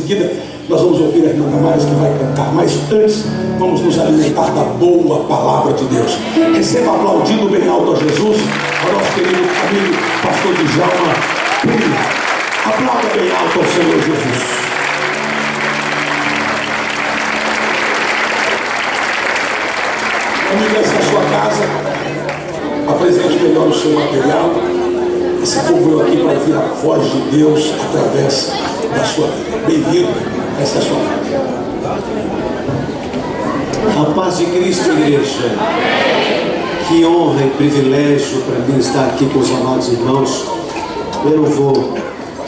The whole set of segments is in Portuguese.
seguida nós vamos ouvir a irmã Damares que vai cantar, mas antes vamos nos alimentar da boa palavra de Deus. Receba aplaudindo bem alto a Jesus, ao nosso querido amigo pastor Djalma Puri. Aplauda bem alto ao Senhor Jesus. Amigas, na sua casa, apresente melhor o seu material. Esse povo veio aqui para ouvir a voz de Deus através da sua vida. Bem-vindo, essa é a sua vida. A paz de Cristo, igreja. Que honra e privilégio para mim estar aqui com os amados irmãos. Eu não vou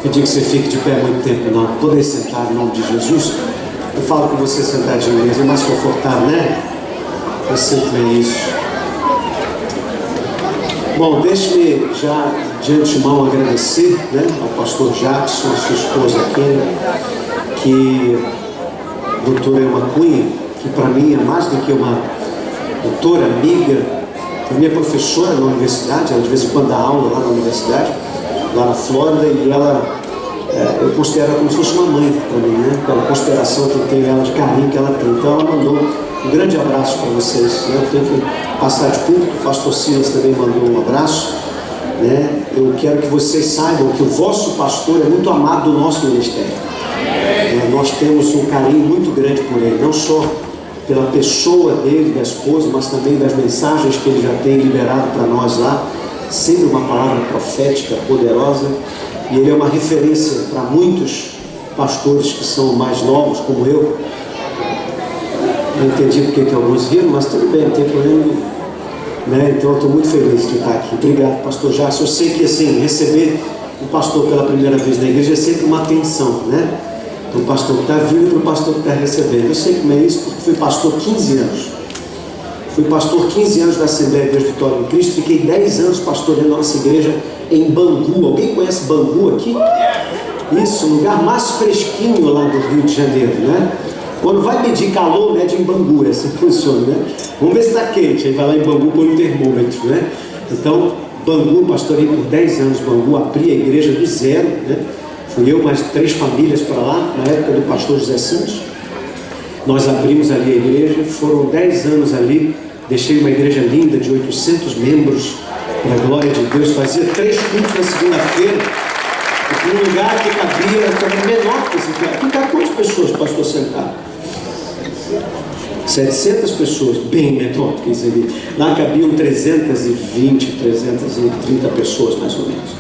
pedir que você fique de pé muito tempo, não. Poder sentar em nome de Jesus. Eu falo com você sentadinho mesmo, é mais confortável, né? Eu sinto bem isso. Bom, deixe-me já de antemão agradecer, né, ao pastor Jackson, a sua esposa Kênia, que doutora Elma Cunha, que para mim é mais do que uma doutora, amiga, foi minha professora na universidade. Ela de vez em quando dá aula lá na universidade, lá na Flórida, e ela, eu considero ela como se fosse uma mãe para mim, né, pela consideração que eu tenho ela, de carinho que ela tem. Então ela mandou um grande abraço para vocês, né? Eu tenho que passar de culto, o pastor Silas também mandou um abraço, né? Eu quero que vocês saibam que o vosso pastor é muito amado do nosso ministério. Nós temos um carinho muito grande por ele, não só pela pessoa dele, da esposa, mas também das mensagens que ele já tem liberado para nós lá, sempre uma palavra profética, poderosa, e ele é uma referência para muitos pastores que são mais novos, como eu. Não entendi porque que alguns riram, mas tudo bem, não tem problema nenhum, né? Então eu estou muito feliz de estar aqui. Obrigado, pastor Jackson. Eu sei que assim, receber um pastor pela primeira vez na igreja é sempre uma tensão, né? Então o pastor que está vindo e o pastor que está recebendo. Eu sei como é isso, porque fui pastor 15 anos. Fui pastor 15 anos da Assembleia de Deus Vitória em Cristo. Fiquei 10 anos pastoreando a nossa igreja em Bangu. Alguém conhece Bangu aqui? Isso, o lugar mais fresquinho lá do Rio de Janeiro, né? Quando vai medir calor, mede em Bangu, assim funciona, né? Vamos ver se está quente, aí vai lá em Bangu põe um termômetro, né? Então, Bangu, pastorei por 10 anos, Bangu, abri a igreja do zero, né? Fui eu mais 3 famílias para lá, na época do pastor José Santos. Nós abrimos ali a igreja, foram 10 anos ali, deixei uma igreja linda de 800 membros, para a glória de Deus, fazia 3 cultos na segunda-feira, um lugar que cabia menor que esse aqui. Aqui cabe quantas pessoas, pastor, sentado? 700 pessoas, bem menor do que isso aqui. Lá cabiam 320, 330 pessoas, mais ou menos,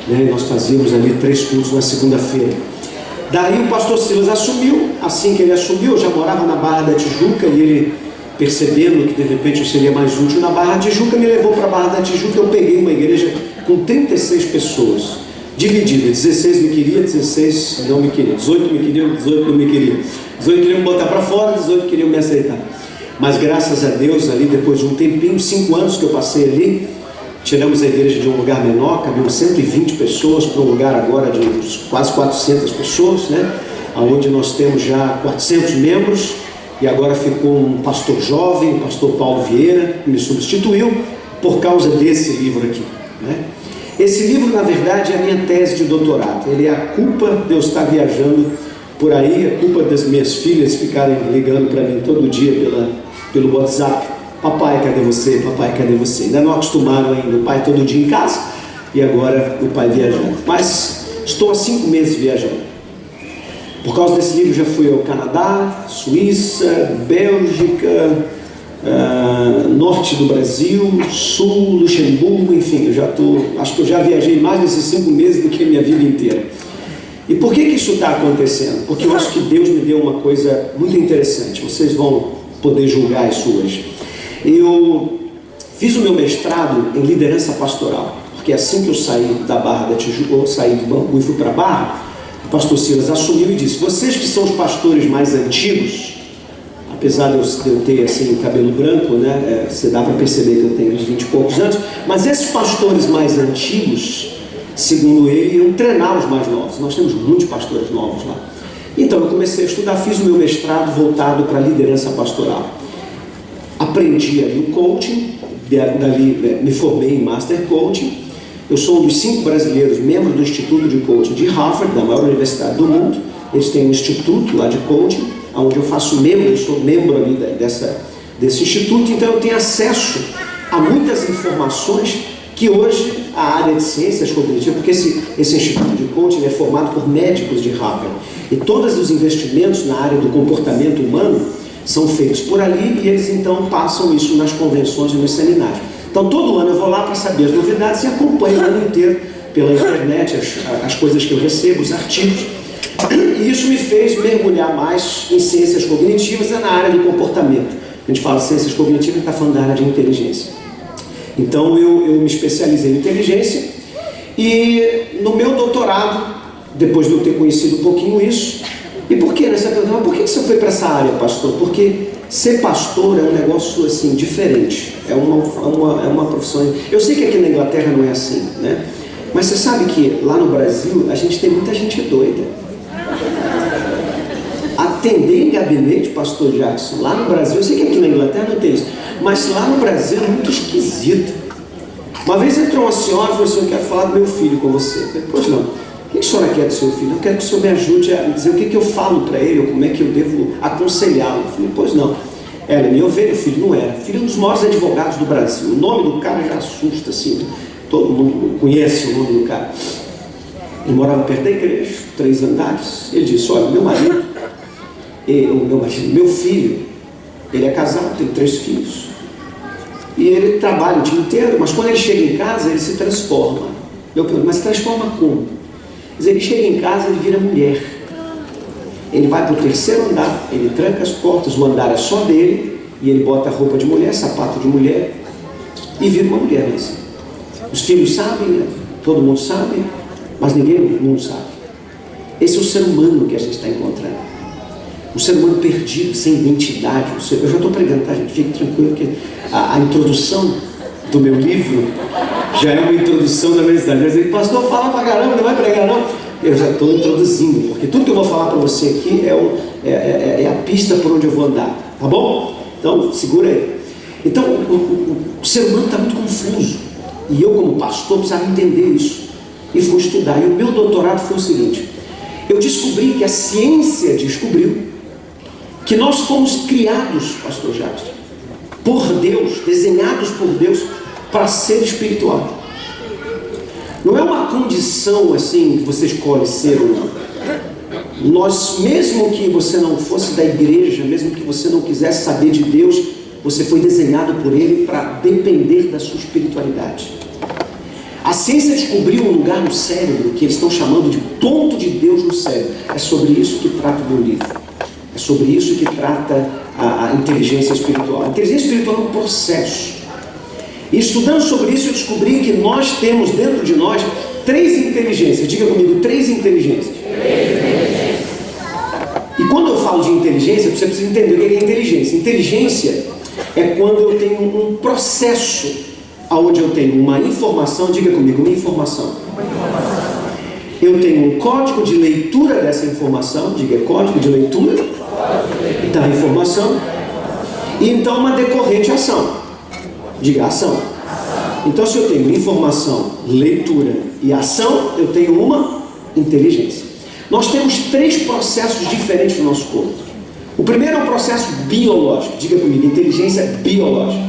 né? Nós fazíamos ali 3 cultos na segunda-feira. Daí o pastor Silas assumiu. Assim que ele assumiu, eu já morava na Barra da Tijuca, e ele, percebendo que de repente eu seria mais útil na Barra da Tijuca, me levou para a Barra da Tijuca. Eu peguei uma igreja com 36 pessoas, dividida, 16 me queria, 16 não me queria, 18 me queriam, 18 não me queriam, 18 queriam me botar para fora, 18 queriam me aceitar. Mas graças a Deus, ali depois de um tempinho, 5 anos que eu passei ali, tiramos a igreja de um lugar menor, cabiam 120 pessoas, para um lugar agora de quase 400 pessoas, né? Onde nós temos já 400 membros, e agora ficou um pastor jovem, o pastor Paulo Vieira, que me substituiu por causa desse livro aqui, né? Esse livro, na verdade, é a minha tese de doutorado. Ele é a culpa de eu estar viajando por aí, a culpa das minhas filhas ficarem ligando para mim todo dia pelo WhatsApp. Papai, cadê você? Papai, cadê você? Ainda não acostumaram ainda, o pai todo dia em casa, e agora o pai viajando. Mas estou há 5 meses viajando. Por causa desse livro já fui ao Canadá, Suíça, Bélgica, norte do Brasil, sul, Luxemburgo, enfim, acho que eu já viajei mais nesses 5 meses do que a minha vida inteira. E por que isso está acontecendo? Porque eu acho que Deus me deu uma coisa muito interessante. Vocês vão poder julgar isso hoje. Eu fiz o meu mestrado em liderança pastoral, porque assim que eu saí da Barra da Tijuca, eu saí do Bangu e fui para a Barra, o pastor Silas assumiu e disse: vocês que são os pastores mais antigos, apesar de eu ter assim cabelo branco, né? Você dá para perceber que eu tenho uns 20 e poucos anos, mas esses pastores mais antigos, segundo ele, iam treinar os mais novos. Nós temos muitos pastores novos lá. Então eu comecei a estudar, fiz o meu mestrado voltado para a liderança pastoral. Aprendi ali o coaching, dali me formei em Master Coaching. Eu sou um dos 5 brasileiros, membro do Instituto de Coaching de Harvard, da maior universidade do mundo, Eles têm um instituto lá de coaching, onde eu sou membro ali desse instituto, então eu tenho acesso a muitas informações que hoje a área de ciências cognitivas, porque esse instituto de coaching é formado por médicos de Harvard, e todos os investimentos na área do comportamento humano são feitos por ali, e eles então passam isso nas convenções e nos seminários. Então todo ano eu vou lá para saber as novidades e acompanho o ano inteiro pela internet as coisas que eu recebo, os artigos, e isso me fez mergulhar mais em ciências cognitivas e na área do comportamento. A gente fala ciências cognitivas, está falando da área de inteligência. Então eu me especializei em inteligência, e no meu doutorado, depois de eu ter conhecido um pouquinho isso, e por que nessa pergunta? Por que você foi para essa área, pastor? Porque ser pastor é um negócio assim diferente, é uma profissão. Eu sei que aqui na Inglaterra não é assim, né? Mas você sabe que lá no Brasil a gente tem muita gente doida. Atender em gabinete, pastor Jackson, lá no Brasil, eu sei que aqui na Inglaterra não tem isso, mas lá no Brasil é muito esquisito. Uma vez entrou uma senhora e falou assim: eu quero falar do meu filho com você. Eu falei: pois não, o que a senhora quer do seu filho? Eu quero que o senhor me ajude a dizer o que eu falo para ele, ou como é que eu devo aconselhá-lo. Eu falei: pois não. Era minha ovelha, o filho não era. Filho é um dos maiores advogados do Brasil. O nome do cara já assusta, assim, todo mundo conhece o nome do cara. Ele morava perto da igreja, 3 andares. Ele disse: olha, meu filho, ele é casado, tem 3 filhos, e ele trabalha o dia inteiro, mas quando ele chega em casa, ele se transforma. Eu pergunto: mas se transforma como? Diz: ele chega em casa, ele vira mulher. Ele vai para o 3º andar, ele tranca as portas, o andar é só dele, e ele bota roupa de mulher, sapato de mulher, e vira uma mulher mesmo. Os filhos sabem, né? Todo mundo sabe, mas ninguém no mundo sabe. Esse é o ser humano que a gente está encontrando. Um ser humano perdido, sem identidade. Eu já estou pregando, tá, gente? Fique tranquilo que a introdução do meu livro já é uma introdução da mensagem. Mas, pastor, fala pra caramba, não vai pregar não? Eu já estou introduzindo, porque tudo que eu vou falar para você aqui é a pista por onde eu vou andar, tá bom? Então, segura aí. Então, o ser humano está muito confuso, e eu como pastor precisava entender isso, e fui estudar. E o meu doutorado foi o seguinte: eu descobri que a ciência descobriu que nós fomos criados, pastor Jackson, por Deus, desenhados por Deus para ser espiritual. Não é uma condição assim que você escolhe ser ou não. Nós, mesmo que você não fosse da igreja, mesmo que você não quisesse saber de Deus, você foi desenhado por Ele para depender da sua espiritualidade. A ciência descobriu um lugar no cérebro que eles estão chamando de ponto de Deus no cérebro. É sobre isso que trata o meu livro. É sobre isso que trata a inteligência espiritual. A inteligência espiritual é um processo. E estudando sobre isso, eu descobri que nós temos dentro de nós 3 inteligências. Diga comigo: 3 inteligências. E quando eu falo de inteligência, você precisa entender o que é inteligência. Inteligência é quando eu tenho um processo onde eu tenho uma informação. Diga comigo: uma informação. Eu tenho um código de leitura dessa informação. Diga: código de leitura da informação. E então uma decorrente ação. Diga: ação. Então, se eu tenho informação, leitura e ação, eu tenho uma inteligência. Nós temos 3 processos diferentes no nosso corpo. O primeiro é um processo biológico. Diga comigo: inteligência biológica.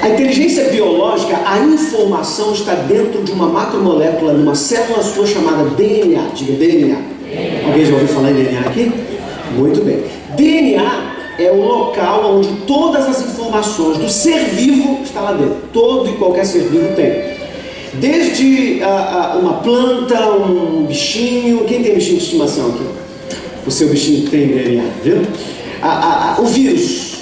A inteligência biológica, a informação está dentro de uma macromolécula, numa célula sua chamada DNA. Diga: DNA. Alguém já ouviu falar em DNA aqui? Muito bem. DNA é o local onde todas as informações do ser vivo está lá dentro. Todo e qualquer ser vivo tem. Desde uma planta, um bichinho. Quem tem bichinho de estimação aqui? O seu bichinho tem DNA, viu? O vírus,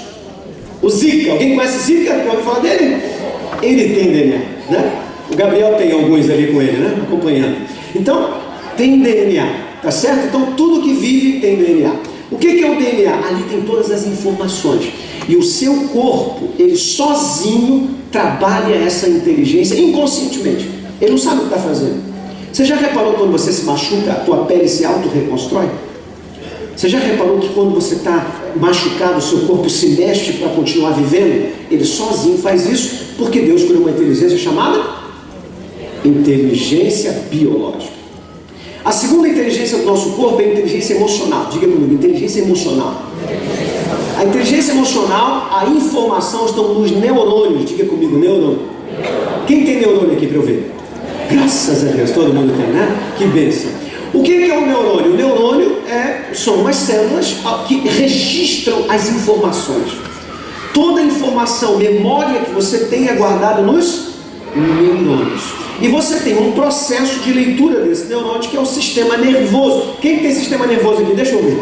o Zika. Alguém conhece Zika? Pode falar dele? Ele tem DNA, né? O Gabriel tem alguns ali com ele, né? Acompanhando. Então, tem DNA, tá certo? Então, tudo que vive tem DNA. O que é o DNA? Ali tem todas as informações. E o seu corpo, ele sozinho trabalha essa inteligência inconscientemente. Ele não sabe o que está fazendo. Você já reparou quando você se machuca, a tua pele se auto-reconstrói? Você já reparou que quando você está machucado, o seu corpo se mexe para continuar vivendo? Ele sozinho faz isso porque Deus criou uma inteligência chamada inteligência biológica. A segunda inteligência do nosso corpo é a inteligência emocional. Diga comigo, inteligência emocional. A inteligência emocional, a informação estão nos neurônios. Diga comigo, neurônio. Quem tem neurônio aqui para eu ver? Graças a Deus, todo mundo tem, né? Que bênção. O que é o neurônio? O neurônio são umas células que registram as informações. Toda informação, memória que você tem é guardada nos neurônios. E você tem um processo de leitura desse neurônio que é o sistema nervoso. Quem tem sistema nervoso aqui? Deixa eu ver.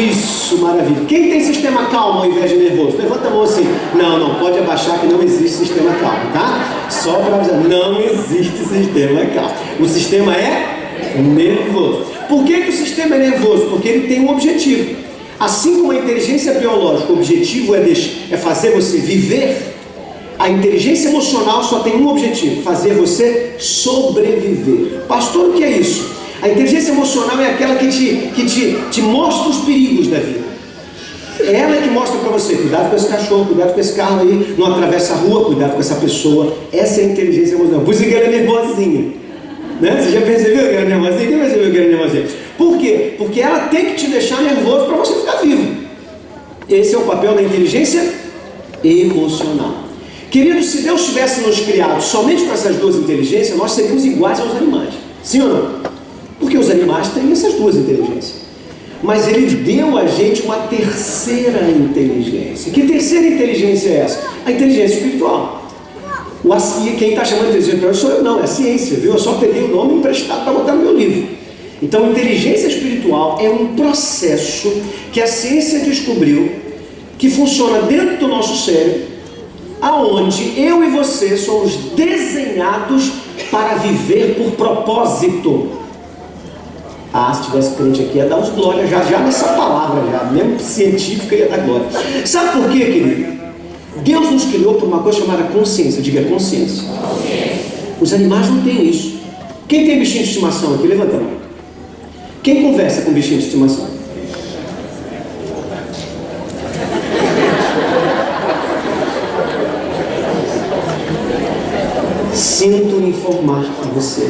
Isso, maravilha. Quem tem sistema calmo ao invés de nervoso? Levanta a mão assim. Não, pode abaixar que não existe sistema calmo, tá? Só para avisar, não existe sistema calmo. O sistema é nervoso. Por que o sistema é nervoso? Porque ele tem um objetivo. Assim como a inteligência biológica, o objetivo é fazer você viver, a inteligência emocional só tem um objetivo: fazer você sobreviver. Pastor, o que é isso? A inteligência emocional é aquela que te mostra os perigos da vida. É ela que mostra para você: cuidado com esse cachorro, cuidado com esse carro aí, não atravessa a rua, cuidado com essa pessoa. Essa é a inteligência emocional. Por isso que ela é nervosinha, né? Você já percebeu que ela é nervosinha? Quem percebeu que ela é nervosinha? Por quê? Porque ela tem que te deixar nervoso para você ficar vivo. Esse é o papel da inteligência emocional. Queridos, se Deus tivesse nos criado somente com essas duas inteligências, nós seríamos iguais aos animais. Sim ou não? Porque os animais têm essas duas inteligências. Mas Ele deu a gente uma terceira inteligência. Que terceira inteligência é essa? A inteligência espiritual. Quem está chamando de inteligência espiritual sou eu, não, é a ciência, viu? Eu só peguei o nome emprestado para botar no meu livro. Então, inteligência espiritual é um processo que a ciência descobriu que funciona dentro do nosso cérebro, aonde eu e você somos desenhados para viver por propósito. Se tivesse crente aqui, ia dar uns glórias já nessa palavra, já, mesmo científica, ia dar glória. Sabe por quê, querido? Deus nos criou por uma coisa chamada consciência. Diga consciência. Os animais não têm isso. Quem tem bichinho de estimação aqui? Levanta a mão. Quem conversa com bichinho de estimação? Sinto informar a você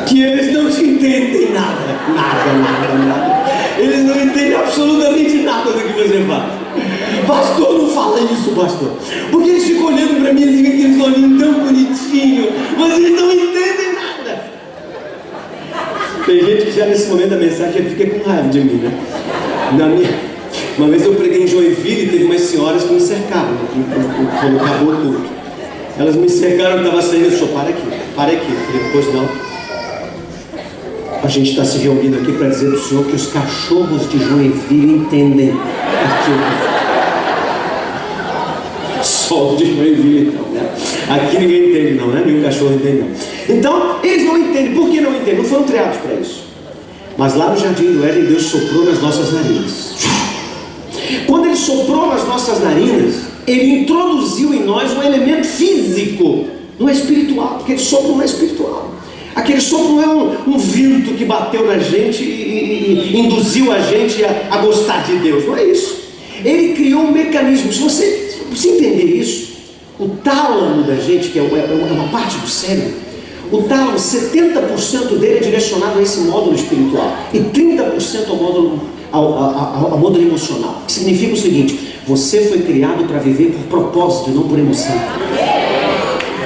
que eles não te entendem nada. Eles não entendem absolutamente nada do que você fala. Pastor, não fala isso, pastor. Porque eles ficam olhando para mim e ficam aqueles olhinhos tão bonitinhos, mas eles não entendem nada. Tem gente que já nesse momento da mensagem já fica com raiva de mim, né? Uma vez eu preguei em Joinville e teve umas senhoras que me cercaram quando acabou tudo. Elas me cercaram, eu estava saindo, eu disse: para aqui. Eu falei: pois não. A gente está se reunindo aqui para dizer para o senhor que os cachorros de Joinville entendem aquilo. Só de Joinville, então, né? Aqui ninguém entende, não, né? Nenhum cachorro entende, não. Então, eles não entendem. Por que não entendem? Não foram criados para isso. Mas lá no Jardim do Éden, Deus soprou nas nossas narinas. Quando Ele soprou nas nossas narinas, Ele introduziu em nós um elemento físico, não é espiritual, porque aquele sopro não é espiritual. Aquele sopro não é um vento que bateu na gente e induziu a gente a gostar de Deus. Não é isso. Ele criou um mecanismo. Se você entender isso, o tálamo da gente, que é uma parte do cérebro, o tálamo, 70% dele é direcionado a esse módulo espiritual e 30% ao módulo emocional. Que significa o seguinte: você foi criado para viver por propósito e não por emoção.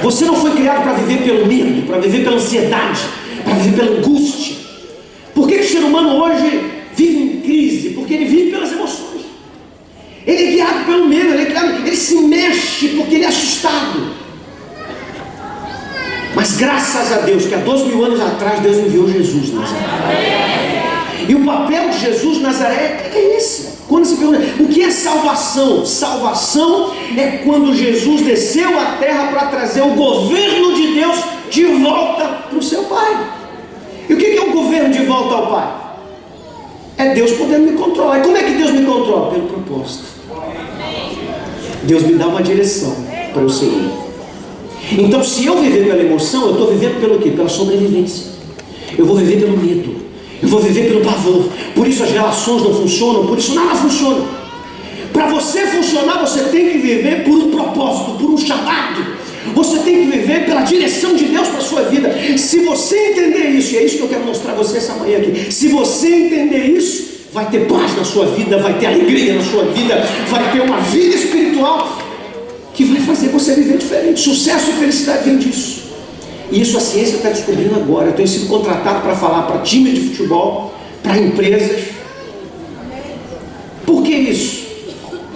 Você não foi criado para viver pelo medo, para viver pela ansiedade, para viver pela angústia. Por que o ser humano hoje vive em crise? Porque ele vive pelas emoções. Ele é guiado pelo medo, ele se mexe porque ele é assustado. Mas graças a Deus que há 12.000 anos atrás Deus enviou Jesus Nazaré. E o papel de Jesus Nazaré é esse. Quando se pergunta, o que é salvação? Salvação é quando Jesus desceu à terra para trazer o governo de Deus de volta para o seu Pai. E o que é o governo de volta ao Pai? É Deus podendo me controlar. E como é que Deus me controla? Pelo propósito. Deus me dá uma direção para eu seguir. Então, se eu viver pela emoção, eu estou vivendo pelo quê? Pela sobrevivência. Eu vou viver pelo medo. Eu vou viver pelo pavor. Por isso as relações não funcionam, por isso nada funciona. Para você funcionar, você tem que viver por um propósito, por um chamado. Você tem que viver pela direção de Deus para a sua vida. Se você entender isso, e é isso que eu quero mostrar a você essa manhã aqui. Se você entender isso, vai ter paz na sua vida, vai ter alegria na sua vida, vai ter uma vida espiritual que vai fazer você viver diferente. Sucesso e felicidade vem disso. E isso a ciência está descobrindo agora. Eu tenho sido contratado para falar para times de futebol, para empresas. Por que isso?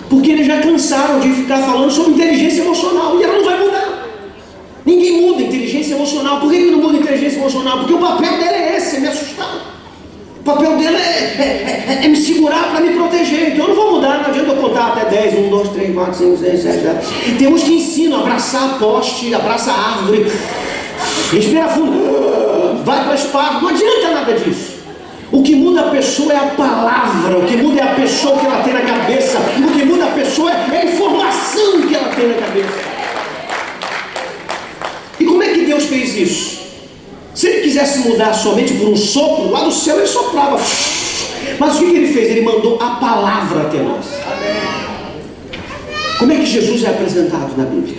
Porque eles já cansaram de ficar falando sobre inteligência emocional. E ela não vai mudar. Ninguém muda inteligência emocional. Por que não muda inteligência emocional? Porque o papel dela é esse, é me assustar. O papel dela é me segurar para me proteger. Então eu não vou mudar, não adianta eu contar até 10, 1, 2, 3, 4, 5, 6, 7, 10. Temos que ensinar, abraçar poste, abraçar árvore, respira fundo, vai para o espaço, não adianta nada disso. O que muda a pessoa é a palavra, o que muda é a pessoa que ela tem na cabeça, o que muda a pessoa é a informação que ela tem na cabeça. E como é que Deus fez isso? Se ele quisesse mudar somente por um sopro, lá do céu ele soprava. Mas o que ele fez? Ele mandou a palavra até nós. Como é que Jesus é apresentado na Bíblia?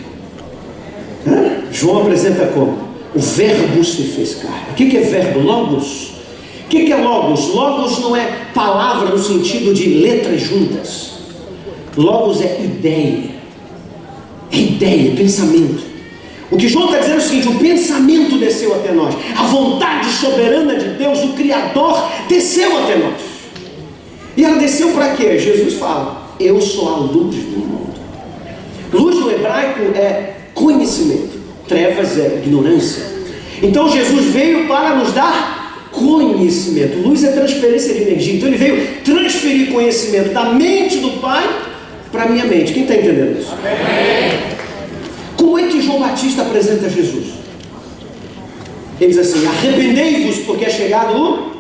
João apresenta como? O verbo se fez carne. O que é verbo? Logos. O que é logos? Logos não é palavra no sentido de letras juntas. Logos é ideia. É ideia, pensamento. O que João está dizendo é o seguinte: o pensamento desceu até nós, a vontade soberana de Deus, o Criador, desceu até nós. E ela desceu para quê? Jesus fala: eu sou a luz do mundo. Luz no hebraico é conhecimento, trevas é ignorância. Então Jesus veio para nos dar conhecimento. Luz é transferência de energia. Então ele veio transferir conhecimento da mente do Pai para a minha mente. Quem está entendendo isso? Amém. Como é que João Batista apresenta Jesus? Ele diz assim: arrependei-vos, porque é chegado o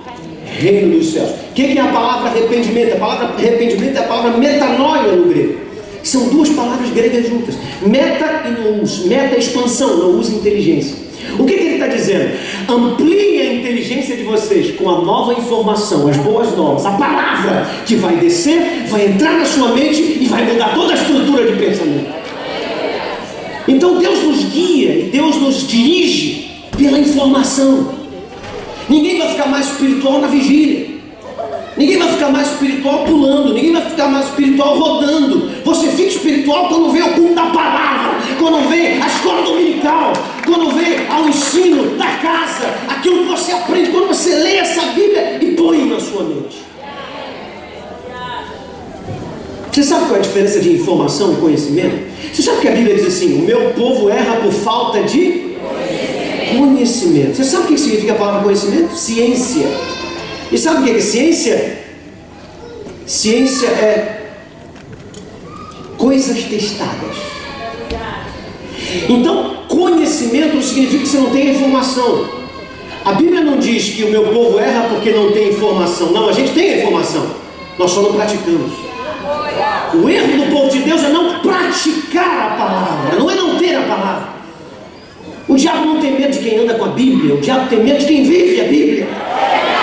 reino dos céus. O que é a palavra arrependimento? A palavra arrependimento é a palavra metanoia no grego. São duas palavras gregas juntas. Meta e nous. Meta é expansão, não usa inteligência. O que ele está dizendo? Amplie a inteligência de vocês com a nova informação, as boas novas, a palavra que vai descer, vai entrar na sua mente e vai mudar toda a estrutura de pensamento. Então Deus nos guia e Deus nos dirige pela informação. Ninguém vai ficar mais espiritual na vigília. Ninguém vai ficar mais espiritual pulando. Ninguém vai ficar mais espiritual rodando. Você fica espiritual quando vê o culto da palavra, quando vê a escola dominical, quando vê ao ensino da casa, aquilo que você aprende, quando você lê essa Bíblia e põe na sua mente. Você sabe qual é a diferença de informação e conhecimento? Você sabe que a Bíblia diz assim: o meu povo erra por falta de conhecimento. Você sabe o que significa a palavra conhecimento? Ciência. E sabe o que é ciência? Ciência é coisas testadas. Então, conhecimento significa que você não tem informação. A Bíblia não diz que o meu povo erra porque não tem informação. Não, a gente tem a informação, nós só não praticamos. O erro do povo de Deus é não praticar a palavra, não é não ter a palavra. O diabo não tem medo de quem anda com a Bíblia, o diabo tem medo de quem vive a Bíblia.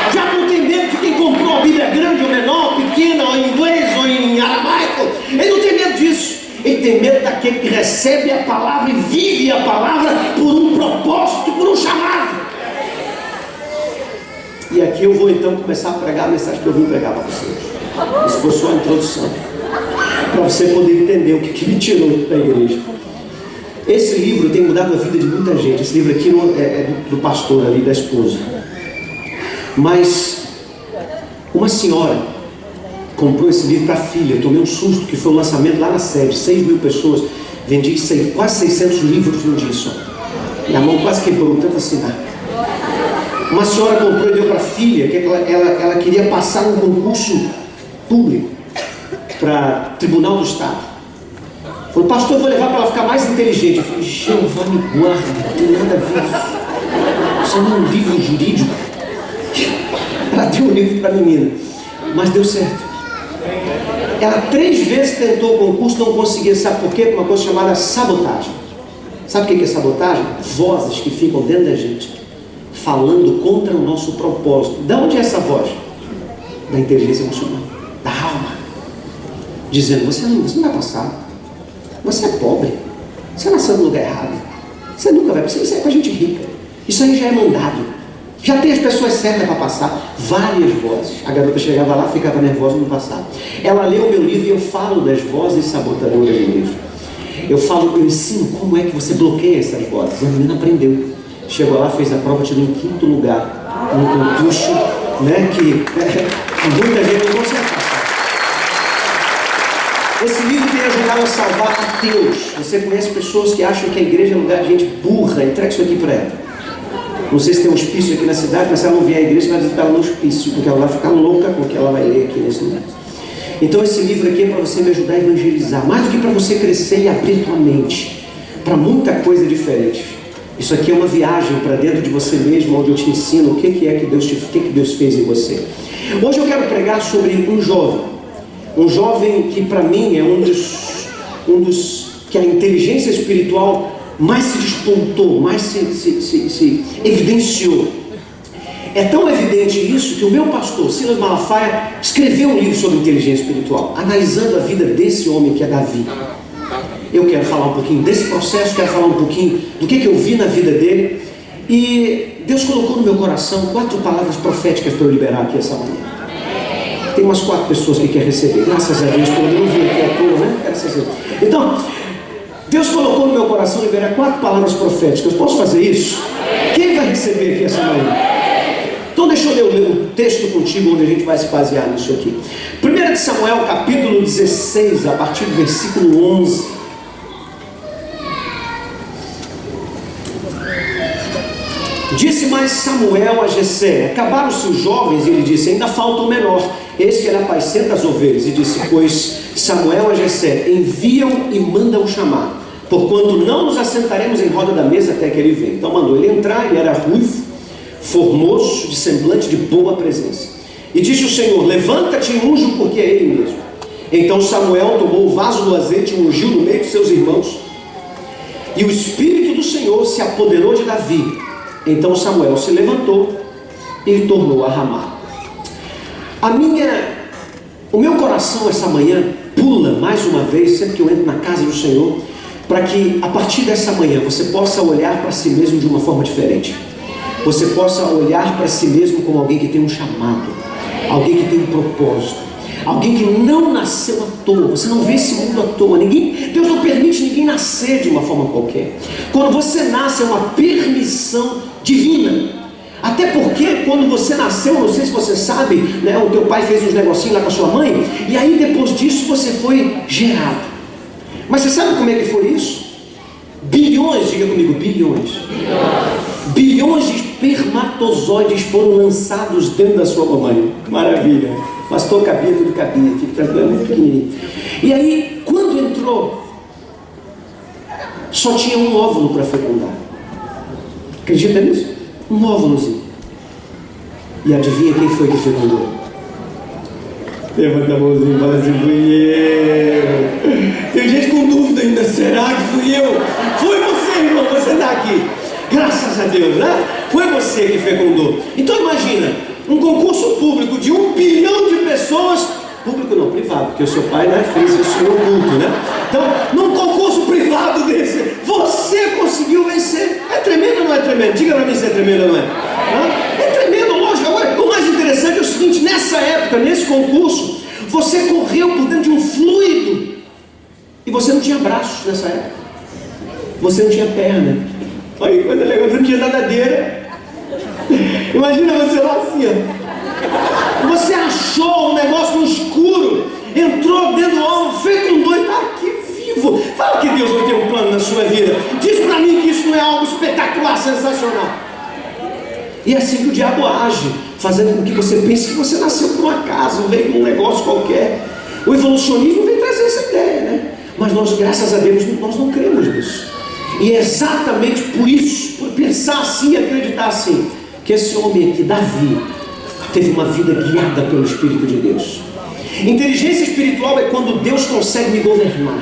O diabo não tem medo de quem comprou a Bíblia grande ou menor, pequena, ou em inglês ou em aramaico. Ele não tem medo disso. Ele tem medo daquele que recebe a palavra e vive a palavra por um propósito, por um chamado. E aqui eu vou então começar a pregar a mensagem que eu vim pregar para vocês. Isso foi só a introdução, para você poder entender o que me tirou da igreja. Esse livro tem mudado a vida de muita gente. Esse livro aqui não é do pastor ali, da esposa. Mas uma senhora comprou esse livro para a filha. Eu tomei um susto, que foi o lançamento lá na sede. 6.000 pessoas. Vendi quase 600 livros num dia só. Minha mão quase quebrou, tanto assinar. Uma senhora comprou e deu para a filha, que ela queria passar um concurso público para Tribunal do Estado. Falou: pastor, eu vou levar para ela ficar mais inteligente. Eu falei: Jeová me guarda, não tem nada a ver isso. Isso não é um livro jurídico. Ela deu um livro para a menina, mas deu certo. Ela 3 vezes tentou o concurso, não conseguia. Sabe por quê? Por uma coisa chamada sabotagem. Sabe o que é sabotagem? Vozes que ficam dentro da gente, falando contra o nosso propósito. De onde é essa voz? Da inteligência emocional, da alma, dizendo: você não vai passar, você é pobre, você nasceu no lugar errado, Você nunca vai precisar, isso é para gente rica. Isso aí já é mandado. Já tem as pessoas certas para passar. Várias vozes. A garota chegava lá, ficava nervosa, não passava. Ela leu o meu livro e eu falo das vozes sabotadoras do livro. Eu ensino como é que você bloqueia essas vozes. E a menina aprendeu. Chegou lá, fez a prova, tirou em 5º lugar. Um concurso, né, que muita gente não consegue passar. Esse livro tem ajudado a salvar ateus. Você conhece pessoas que acham que a igreja é um lugar de gente burra. Entrega isso aqui para ela. Não sei se tem um hospício aqui na cidade, mas se ela não vier à igreja, você vai dizer que ela no hospício, porque ela vai ficar louca com o que ela vai ler aqui nesse lugar. Então esse livro aqui é para você me ajudar a evangelizar, mais do que para você crescer e abrir tua mente para muita coisa diferente. Isso aqui é uma viagem para dentro de você mesmo, onde eu te ensino o que é que Deus fez em você. Hoje eu quero pregar sobre um jovem que para mim é um dos que a inteligência espiritual mais se despontou, mais se evidenciou. É tão evidente isso que o meu pastor, Silas Malafaia, escreveu um livro sobre inteligência espiritual, analisando a vida desse homem que é Davi. Eu quero falar um pouquinho desse processo, quero falar um pouquinho do que eu vi na vida dele. E Deus colocou no meu coração 4 palavras proféticas para eu liberar aqui essa manhã. Tem umas 4 pessoas que querem receber, graças a Deus, quando eu não vim aqui à toa, né? Graças a Deus. Então, Deus colocou no meu coração liberar 4 palavras proféticas. Posso fazer isso? Quem vai receber aqui essa manhã? Então deixa eu ler o texto contigo, onde a gente vai se basear nisso aqui. 1 Samuel, capítulo 16, a partir do versículo 11. Disse mais Samuel a Jessé: acabaram-se os jovens, e ele disse: ainda falta o menor. Este era apacenta as ovelhas. E disse: pois Samuel a Jessé: envia-o e manda-o chamar, porquanto não nos assentaremos em roda da mesa até que ele venha. Então mandou ele entrar. Ele era ruivo, formoso, de semblante de boa presença. E disse o Senhor: levanta-te e unge, porque é ele mesmo. Então Samuel tomou o vaso do azeite e ungiu no meio de seus irmãos. E o Espírito do Senhor se apoderou de Davi. Então Samuel se levantou e tornou a Ramá. O meu coração essa manhã pula mais uma vez, sempre que eu entro na casa do Senhor, para que a partir dessa manhã você possa olhar para si mesmo de uma forma diferente. Você possa olhar para si mesmo como alguém que tem um chamado, alguém que tem um propósito, alguém que não nasceu à toa. Você não vê esse mundo à toa. Deus não permite ninguém nascer de uma forma qualquer. Quando você nasce é uma permissão divina. Até porque quando você nasceu, não sei se você sabe, né, o teu pai fez uns negocinhos lá com a sua mãe, e aí depois disso você foi gerado. Mas você sabe como é que foi isso? Bilhões, diga comigo, bilhões. Bilhões de espermatozoides foram lançados dentro da sua mamãe. Maravilha. Pastor, cabia, tudo cabia. Fique tranquilo, muito pequenininho. E aí, quando entrou, só tinha um óvulo para fecundar. Acredita nisso? Um óvulozinho. E adivinha quem foi que fecundou? Levanta a mãozinha e fala assim: fui eu. Tem gente com dúvida ainda: será que fui eu? Foi você, irmão, você está aqui. Graças a Deus, né? Foi você que fecundou. Então imagina, um concurso público de 1 bilhão de pessoas, público não, privado, porque o seu pai, né, fez isso no oculto, né? Então, num concurso privado desse, você conseguiu vencer. É tremendo ou não é tremendo? Diga pra mim se é tremendo ou não é. É tremendo, lógico. Agora, o mais interessante é o seguinte: nessa época, nesse concurso, você correu por dentro de um fluido, e você não tinha braços nessa época, você não tinha perna. Olha que coisa legal, você não tinha nadadeira. Imagina você lá assim, ó. Você achou um negócio no escuro, entrou dentro do homem, fecundou e está aqui vivo. Fala que Deus vai ter um plano na sua vida. Diz para mim que isso não é algo espetacular, sensacional. E é assim que o diabo age, fazendo com que você pense que você nasceu por um acaso, veio de um negócio qualquer. O evolucionismo vem trazer essa ideia, né? Mas nós, graças a Deus, nós não cremos nisso. E é exatamente por isso, por pensar assim e acreditar assim, que esse homem aqui, Davi, teve uma vida guiada pelo Espírito de Deus. Inteligência espiritual é quando Deus consegue me governar.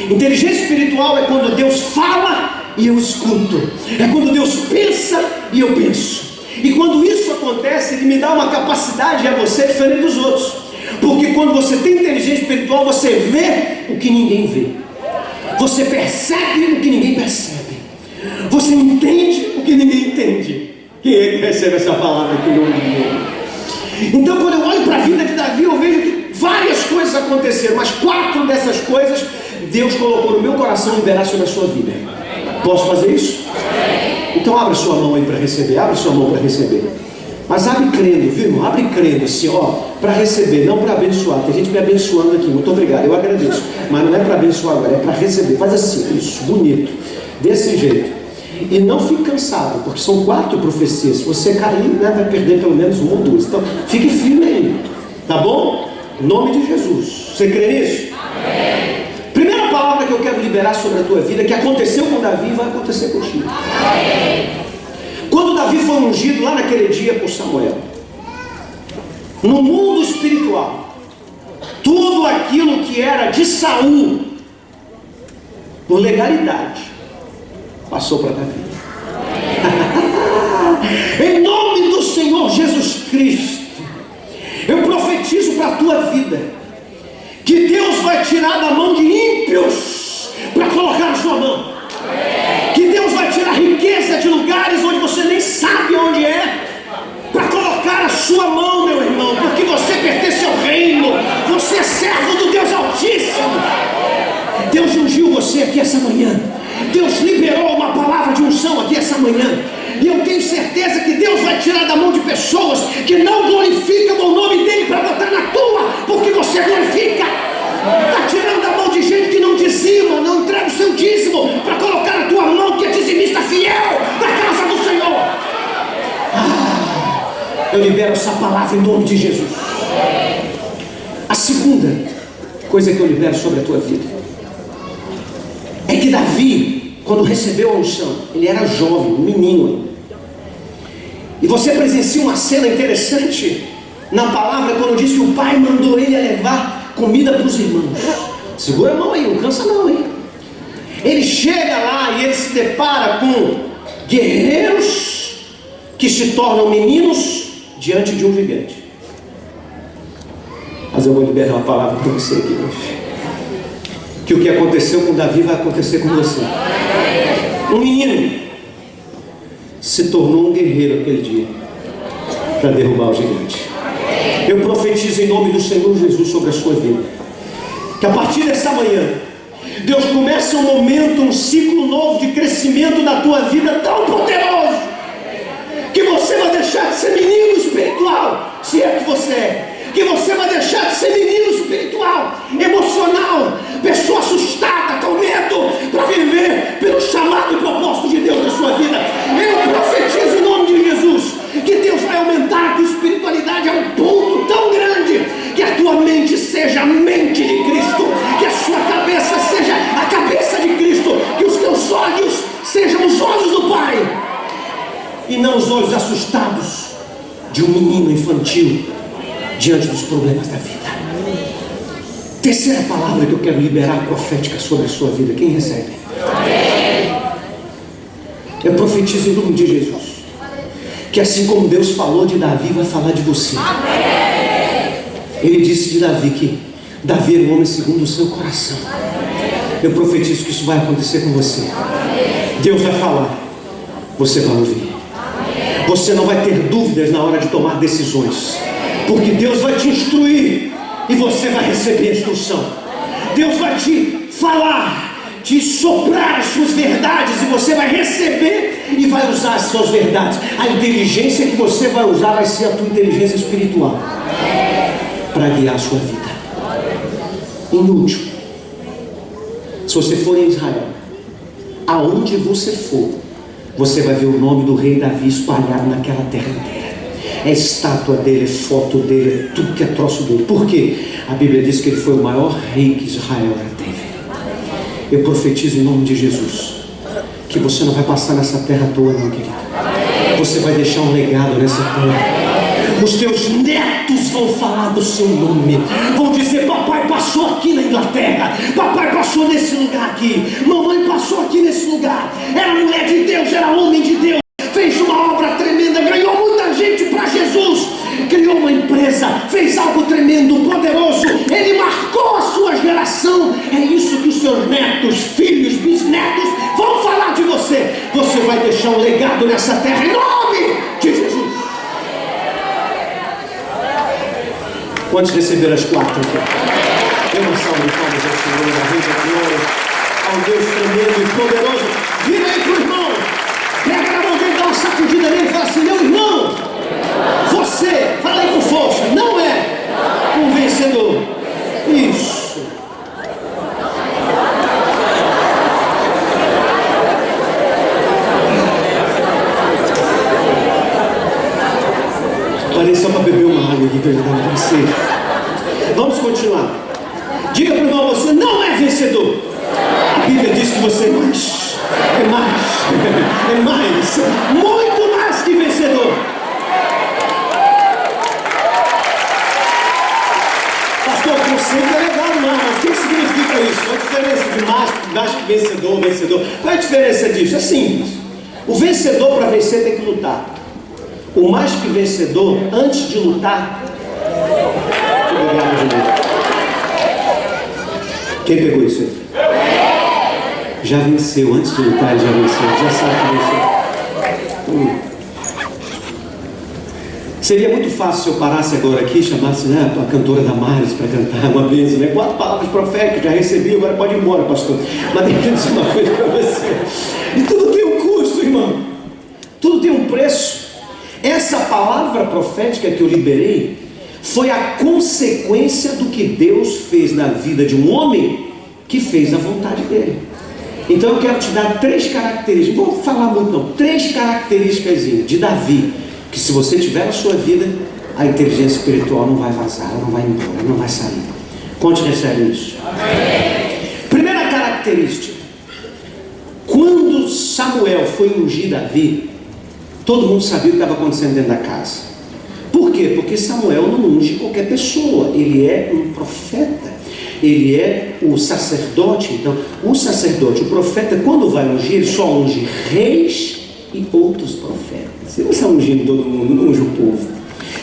Inteligência espiritual é quando Deus fala e eu escuto. É quando Deus pensa e eu penso. E quando isso acontece, Ele me dá uma capacidade a você diferente dos outros. Porque quando você tem inteligência espiritual, você vê o que ninguém vê. Você percebe o que ninguém percebe. Você entende? Quem é que recebe essa palavra aqui no nome de Deus? Então, quando eu olho para a vida de Davi, eu vejo que várias coisas aconteceram, mas 4 dessas coisas Deus colocou no meu coração liberar sobre a sua vida. Posso fazer isso? Então abre sua mão aí para receber, abre sua mão para receber. Mas abre crendo, viu irmão? Abre crendo assim, ó, para receber, não para abençoar. Tem gente me abençoando aqui, muito obrigado, eu agradeço. Mas não é para abençoar agora, é para receber. Faz assim, isso, bonito, desse jeito. E não fique cansado, porque são 4 profecias. Se você cair, né, vai perder pelo menos 1 ou 2. Então, fique firme aí, tá bom? Em nome de Jesus. Você crê nisso? Amém. Primeira palavra que eu quero liberar sobre a tua vida, que aconteceu com Davi, vai acontecer contigo. Amém. Quando Davi foi ungido lá naquele dia por Samuel, no mundo espiritual, tudo aquilo que era de Saul, por legalidade, passou para Davi. Em nome do Senhor Jesus Cristo, eu profetizo para a tua vida, que Deus vai tirar da mão de ímpios para colocar na sua mão. Que Deus vai tirar riqueza de lugares onde você nem sabe onde é, para colocar a sua mão, meu irmão, porque você pertence ao reino, você é servo do Deus Altíssimo. Deus ungiu você aqui essa manhã, Deus liberou uma palavra de unção aqui essa manhã, e eu tenho certeza que Deus vai tirar da mão de pessoas que não glorificam o nome dele para botar na tua, porque você glorifica. Está tirando da mão de gente que não dizima, não entrega o seu dízimo, para colocar na tua mão, que é dizimista fiel da casa do Senhor. Eu libero essa palavra em nome de Jesus. A segunda coisa que eu libero sobre a tua vida é que Davi, quando recebeu a unção, ele era jovem, um menino. E você presencia uma cena interessante na palavra, quando diz que o pai mandou ele levar comida para os irmãos. Segura a mão aí, não cansa não, hein? Ele chega lá e ele se depara com guerreiros que se tornam meninos diante de um gigante. Mas eu vou liberar uma palavra para você aqui hoje, que o que aconteceu com Davi vai acontecer com você. Um menino se tornou um guerreiro aquele dia para derrubar o gigante. Eu profetizo em nome do Senhor Jesus sobre a sua vida, que a partir dessa manhã Deus começa um momento, um ciclo novo de crescimento na tua vida tão poderoso, que você vai deixar de ser menino espiritual, se é que você é, que você vai deixar de ser menino espiritual, emocional, pessoa assustada, com medo, para viver pelo chamado e propósito de Deus na sua vida. Eu profetizo em nome de Jesus que Deus vai aumentar a tua espiritualidade a um ponto tão grande, que a tua mente seja a mente de Cristo, que a sua cabeça seja a cabeça de Cristo, que os teus olhos sejam os olhos do Pai, e não os olhos assustados de um menino infantil diante dos problemas da vida. Terceira palavra que eu quero liberar profética sobre a sua vida. Quem recebe? Eu profetizo em nome de Jesus, que assim como Deus falou de Davi, vai falar de você. Ele disse de Davi que Davi era um homem segundo o seu coração. Eu profetizo que isso vai acontecer com você. Deus vai falar, você vai ouvir. Você não vai ter dúvidas na hora de tomar decisões, porque Deus vai te instruir e você vai receber a instrução. Deus vai te falar, te soprar as suas verdades, e você vai receber e vai usar as suas verdades. A inteligência que você vai usar vai ser a tua inteligência espiritual para guiar a sua vida. Inútil. Se você for em Israel, aonde você for, você vai ver o nome do rei Davi espalhado naquela terra inteira. É estátua dele, é foto dele, é tudo que é troço dele. Por quê? A Bíblia diz que ele foi o maior rei que Israel já teve. Eu profetizo em nome de Jesus que você não vai passar nessa terra à toa, não, querido. Você vai deixar um legado nessa terra. Os teus netos vão falar do seu nome, vão dizer: papai passou aqui na Inglaterra, papai passou nesse lugar aqui, mamãe passou aqui nesse lugar, era mulher de Deus, era homem de Deus, fez uma obra tremenda, ganhou muita gente para Jesus, criou uma empresa, fez algo tremendo, poderoso, ele marcou a sua geração. É isso que os seus netos, filhos, bisnetos vão falar de você. Você vai deixar um legado nessa terra, em nome de Jesus. Quantos receberam as 4 aqui? Dê uma salva de palmas ao Senhor, a Rei da Glória, ao Deus tremendo e poderoso. Vira aí pro irmão, pega na mão dele, dá uma sacudida nele e fala assim: meu irmão, você, fala aí com força, não é um vencedor. Isso. Parei só para beber uma água aqui que eu já estava com sede. Vamos continuar. Diga para o irmão: você não é vencedor. A Bíblia diz que você é mais, muito mais que vencedor. Pastor, o conceito é legal, não, mas o que significa isso? Qual a diferença de mais que vencedor? Qual é a diferença disso? É simples. O vencedor, para vencer, tem que lutar. O mais que vencedor, antes de lutar, quem pegou isso aí? Já venceu, antes de lutar ele já venceu, já sabe que venceu. Seria muito fácil se eu parasse agora aqui e chamasse a cantora Damares para cantar uma bênção, né? 4 palavras proféticas, já recebi, agora pode ir embora, pastor. Mas deixa eu dizer uma coisa para você. E tudo tem um custo, irmão. Tudo tem um preço. Essa palavra profética que eu liberei foi a consequência do que Deus fez na vida de um homem que fez a vontade dele. Então eu quero te dar 3 características, não vou falar muito não, 3 características de Davi, que se você tiver na sua vida, a inteligência espiritual não vai vazar, ela não vai embora, ela não vai sair. Quantos recebem isso? Amém. Primeira característica: quando Samuel foi ungir Davi, todo mundo sabia o que estava acontecendo dentro da casa. Por quê? Porque Samuel não unge qualquer pessoa. Ele é um profeta. Ele é o sacerdote. Então, o sacerdote, o profeta, quando vai ungir, ele só unge reis e outros profetas. Ele não está ungindo todo mundo, não unge o povo.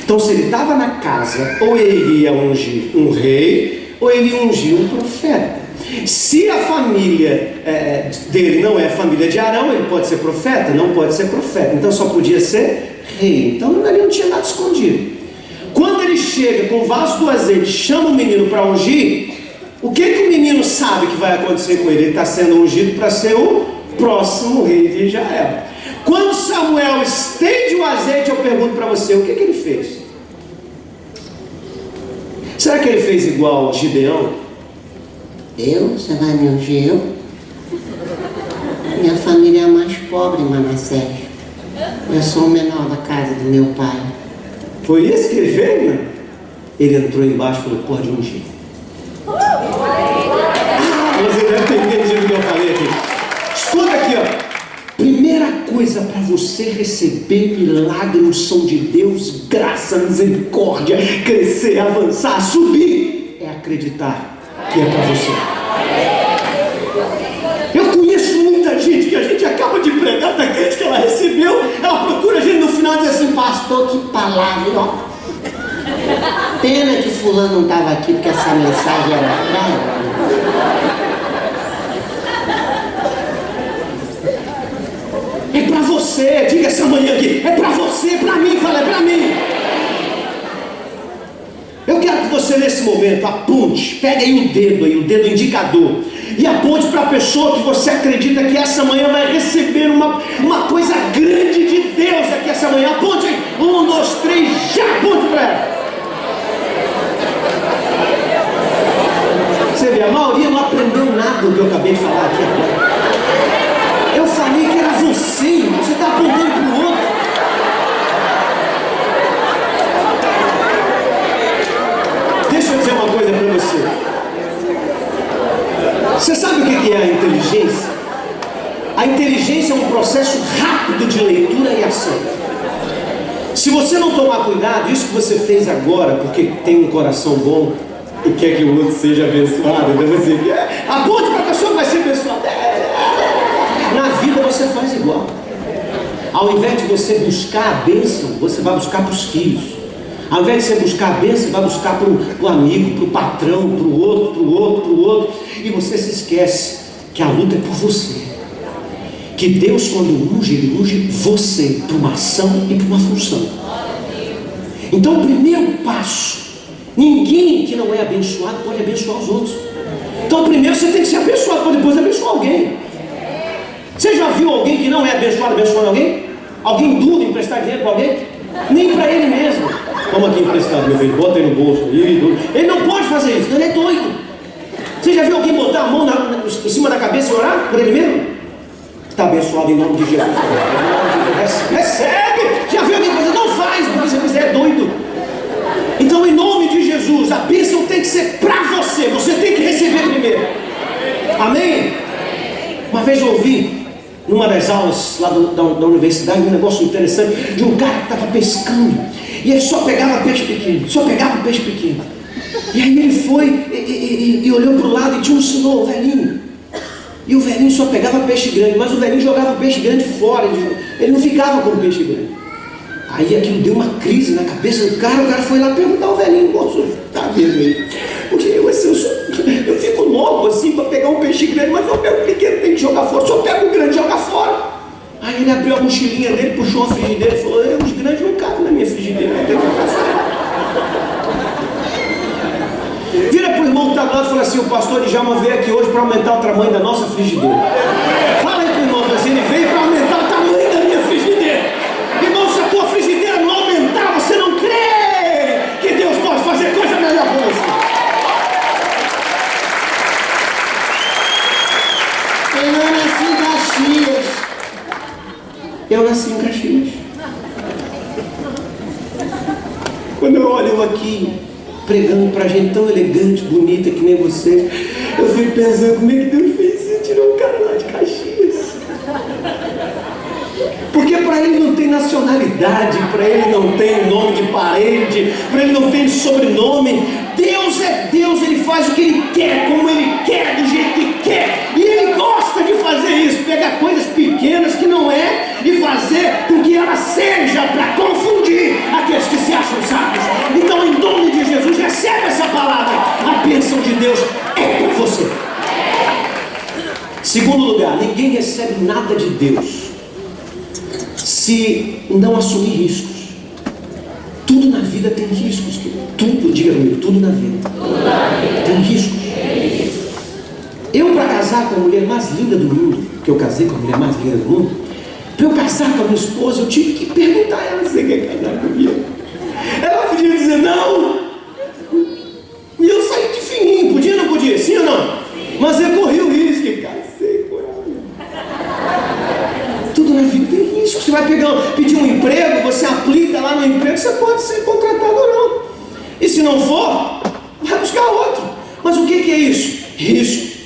Então, se ele estava na casa, ou ele ia ungir um rei, ou ele ia ungir um profeta. Se a família dele não é a família de Arão, ele pode ser profeta? Não pode ser profeta. Então só podia ser rei. Então ali não tinha nada escondido. Quando ele chega com o vaso do azeite, chama o menino para ungir, o que o menino sabe que vai acontecer com ele? Ele está sendo ungido para ser o próximo rei de Israel. Quando Samuel estende o azeite, eu pergunto para você, o que ele fez? Será que ele fez igual Gideão? Você vai me ungir? Minha família é a mais pobre, Manassés. Eu sou o menor da casa do meu pai. Foi isso que ele fez, né? Ele entrou embaixo e falou: pode ungir. Você deve ter entendido o que eu falei aqui. Escuta aqui, ó. Primeira coisa para você receber milagre, unção de Deus, graça, misericórdia, crescer, avançar, subir, é acreditar que é para você. Eu conheço muita gente que a gente acaba de pregar, da crente que ela recebeu, ela procura a gente no final e diz assim: pastor, que palavra, ó. Pena que fulano não estava aqui, porque essa mensagem era pra ela. É para você, diga essa manhã aqui, é para você, é para mim, fala, é para mim. Eu quero que você nesse momento aponte, pega aí o dedo indicador, e aponte para a pessoa que você acredita que essa manhã vai receber uma coisa grande de Deus aqui essa manhã. Aponte aí, 1, 2, 3, já aponte para ela. Você vê, a maioria não aprendeu nada do que eu acabei de falar aqui agora. Eu falei que era você está apontando para o outro. Deixa eu dizer uma coisa para você. Você sabe o que é a inteligência? A inteligência é um processo rápido de leitura e ação. Se você não tomar cuidado, isso que você fez agora, porque tem um coração bom e quer que o outro seja abençoado, então você aponte para a pessoa que vai ser abençoada. Na vida você faz igual. Ao invés de você buscar a bênção, você vai buscar para os filhos. Ao invés de você buscar a bênção, você vai buscar para o amigo, para o patrão, para o outro. E você se esquece que a luta é por você. que Deus, quando unge, Ele unge você para uma ação e para uma função. Então, o primeiro passo, ninguém que não é abençoado pode abençoar os outros. Então, primeiro você tem que ser abençoado para depois abençoar alguém. Você já viu alguém que não é abençoado abençoando alguém? Alguém duro emprestar dinheiro para alguém? Nem para ele mesmo. Toma aqui emprestado, meu filho, bota aí no bolso. Ele não pode fazer isso, ele é doido. Você já viu alguém botar a mão em cima da cabeça e orar por ele mesmo? Está abençoado em nome de Jesus. Recebe! Já viu alguém fazer? Não faz, porque você é doido. Então, em nome de Jesus, a bênção tem que ser para você. Você tem que receber primeiro. Amém? Uma vez eu ouvi, numa das aulas lá da universidade, um negócio interessante de um cara que estava pescando. E ele só pegava peixe pequeno. Só pegava peixe pequeno. E aí ele foi e olhou para o lado e tinha um senhor, um velhinho. E o velhinho só pegava peixe grande, mas o velhinho jogava peixe grande fora, ele não ficava com peixe grande. Aí aquilo deu uma crise na cabeça do cara, o cara foi lá perguntar ao velhinho, moço, tá mesmo aí? Porque eu fico louco assim para pegar um peixe grande, mas eu pego o pequeno, tem que jogar fora, só pego o grande e joga fora. Aí ele abriu a mochilinha dele, puxou a frigideira e falou, os grandes não cabem na minha frigideira, eu tenho que jogar fora. Vira para o irmão que está do lado e fala assim, o pastor Djalma veio aqui hoje para aumentar o tamanho da nossa frigideira. Fala aí para o irmão, assim, ele veio para aumentar o tamanho da minha frigideira. Irmão, se a tua frigideira não aumentar, você não crê que Deus pode fazer coisa melhor para você. Eu nasci em Caxias. Quando eu olho aqui pregando para gente tão elegante, bonita que nem você, eu fico pensando como é que Deus fez isso, tirou um cara lá de Caxias. Porque para ele não tem nacionalidade, para ele não tem nome de parente, para ele não tem sobrenome. Deus é Deus, Ele faz o que Ele quer, como Ele quer, do jeito que quer. E Ele gosta de fazer isso, pegar coisas pequenas que não é e fazer com que ela seja para confundir aqueles que se acham sábios. Então, em nome de Jesus, recebe essa palavra. A bênção de Deus é para você. Segundo lugar, ninguém recebe nada de Deus se não assumir riscos. Tudo na vida tem riscos, querido. Tudo, diga comigo, tudo na vida tem riscos. Eu, para casar com a mulher mais linda do mundo, que eu casei com a mulher mais linda do mundo, para eu casar com a minha esposa, eu tive que perguntar a ela se você quer casar comigo. Ela podia dizer não, e eu saí de fininho, podia ou não podia, sim ou não? Mas eu corri o risco e casei com ela. Tudo na vida tem risco. Você vai pedir um emprego, você aplica lá no emprego, você pode ser contratado ou não. E se não for, vai buscar outro. Mas o que é isso? Risco.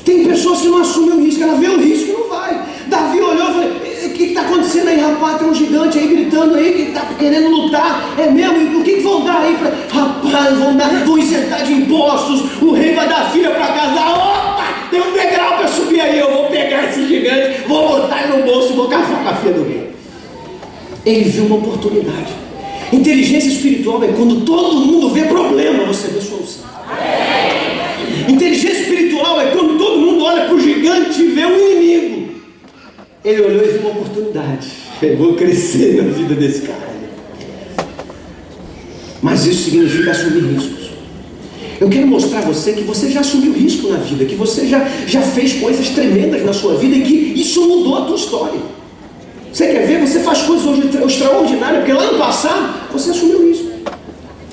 Tem pessoas que não assumem o risco, ela vê o risco e não vai. Davi olhou e falou, o que está acontecendo aí, rapaz? Tem um gigante aí gritando aí, que está querendo lutar. É mesmo? O que vão dar aí? Rapaz, vão isentar de impostos, o rei vai dar filha para casar. Opa, tem um degrau para subir aí, eu vou pegar esse gigante, vou botar ele no bolso e vou casar com a filha do rei. Ele viu uma oportunidade. Inteligência espiritual é quando todo mundo vê problema, você vê solução. Inteligência espiritual é quando todo mundo olha para o gigante e vê um inimigo. Ele olhou e viu uma oportunidade. Eu vou crescer na vida desse cara. Mas isso significa assumir riscos. Eu quero mostrar a você que você já assumiu risco na vida, que você já fez coisas tremendas na sua vida e que isso mudou a tua história. Você quer ver? Você faz coisas hoje extraordinárias, porque lá no passado você assumiu risco.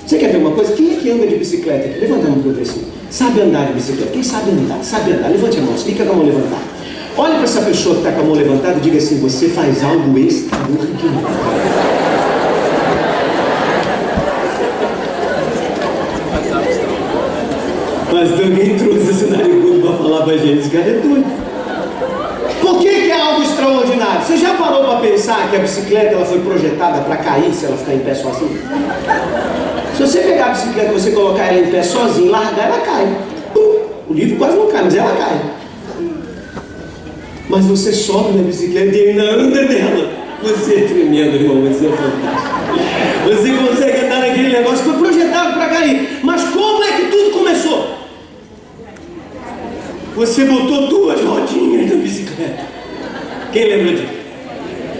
Você quer ver uma coisa? Quem é que anda de bicicleta aqui? Levanta a mão para eu ver assim. Sabe andar de bicicleta? Quem sabe andar? Sabe andar? Levante a mão. Fica com a mão levantada. Olha para essa pessoa que está com a mão levantada e diga assim, você faz algo extraordinário. Mas alguém trouxe esse narigudo para falar para a gente, esse cara é doido. Por que é algo extraordinário? Você já parou para pensar que a bicicleta ela foi projetada para cair se ela ficar em pé sozinha? Se você pegar a bicicleta e você colocar ela em pé sozinha, largar, ela cai. O livro quase não cai, mas ela cai. Mas você sobe na bicicleta e ainda anda nela. Você é tremendo, irmão, você é fantástico. Você consegue andar naquele negócio que foi projetado para cair. Mas como é que tudo começou? Você botou 2 rodinhas na bicicleta. Quem lembra disso?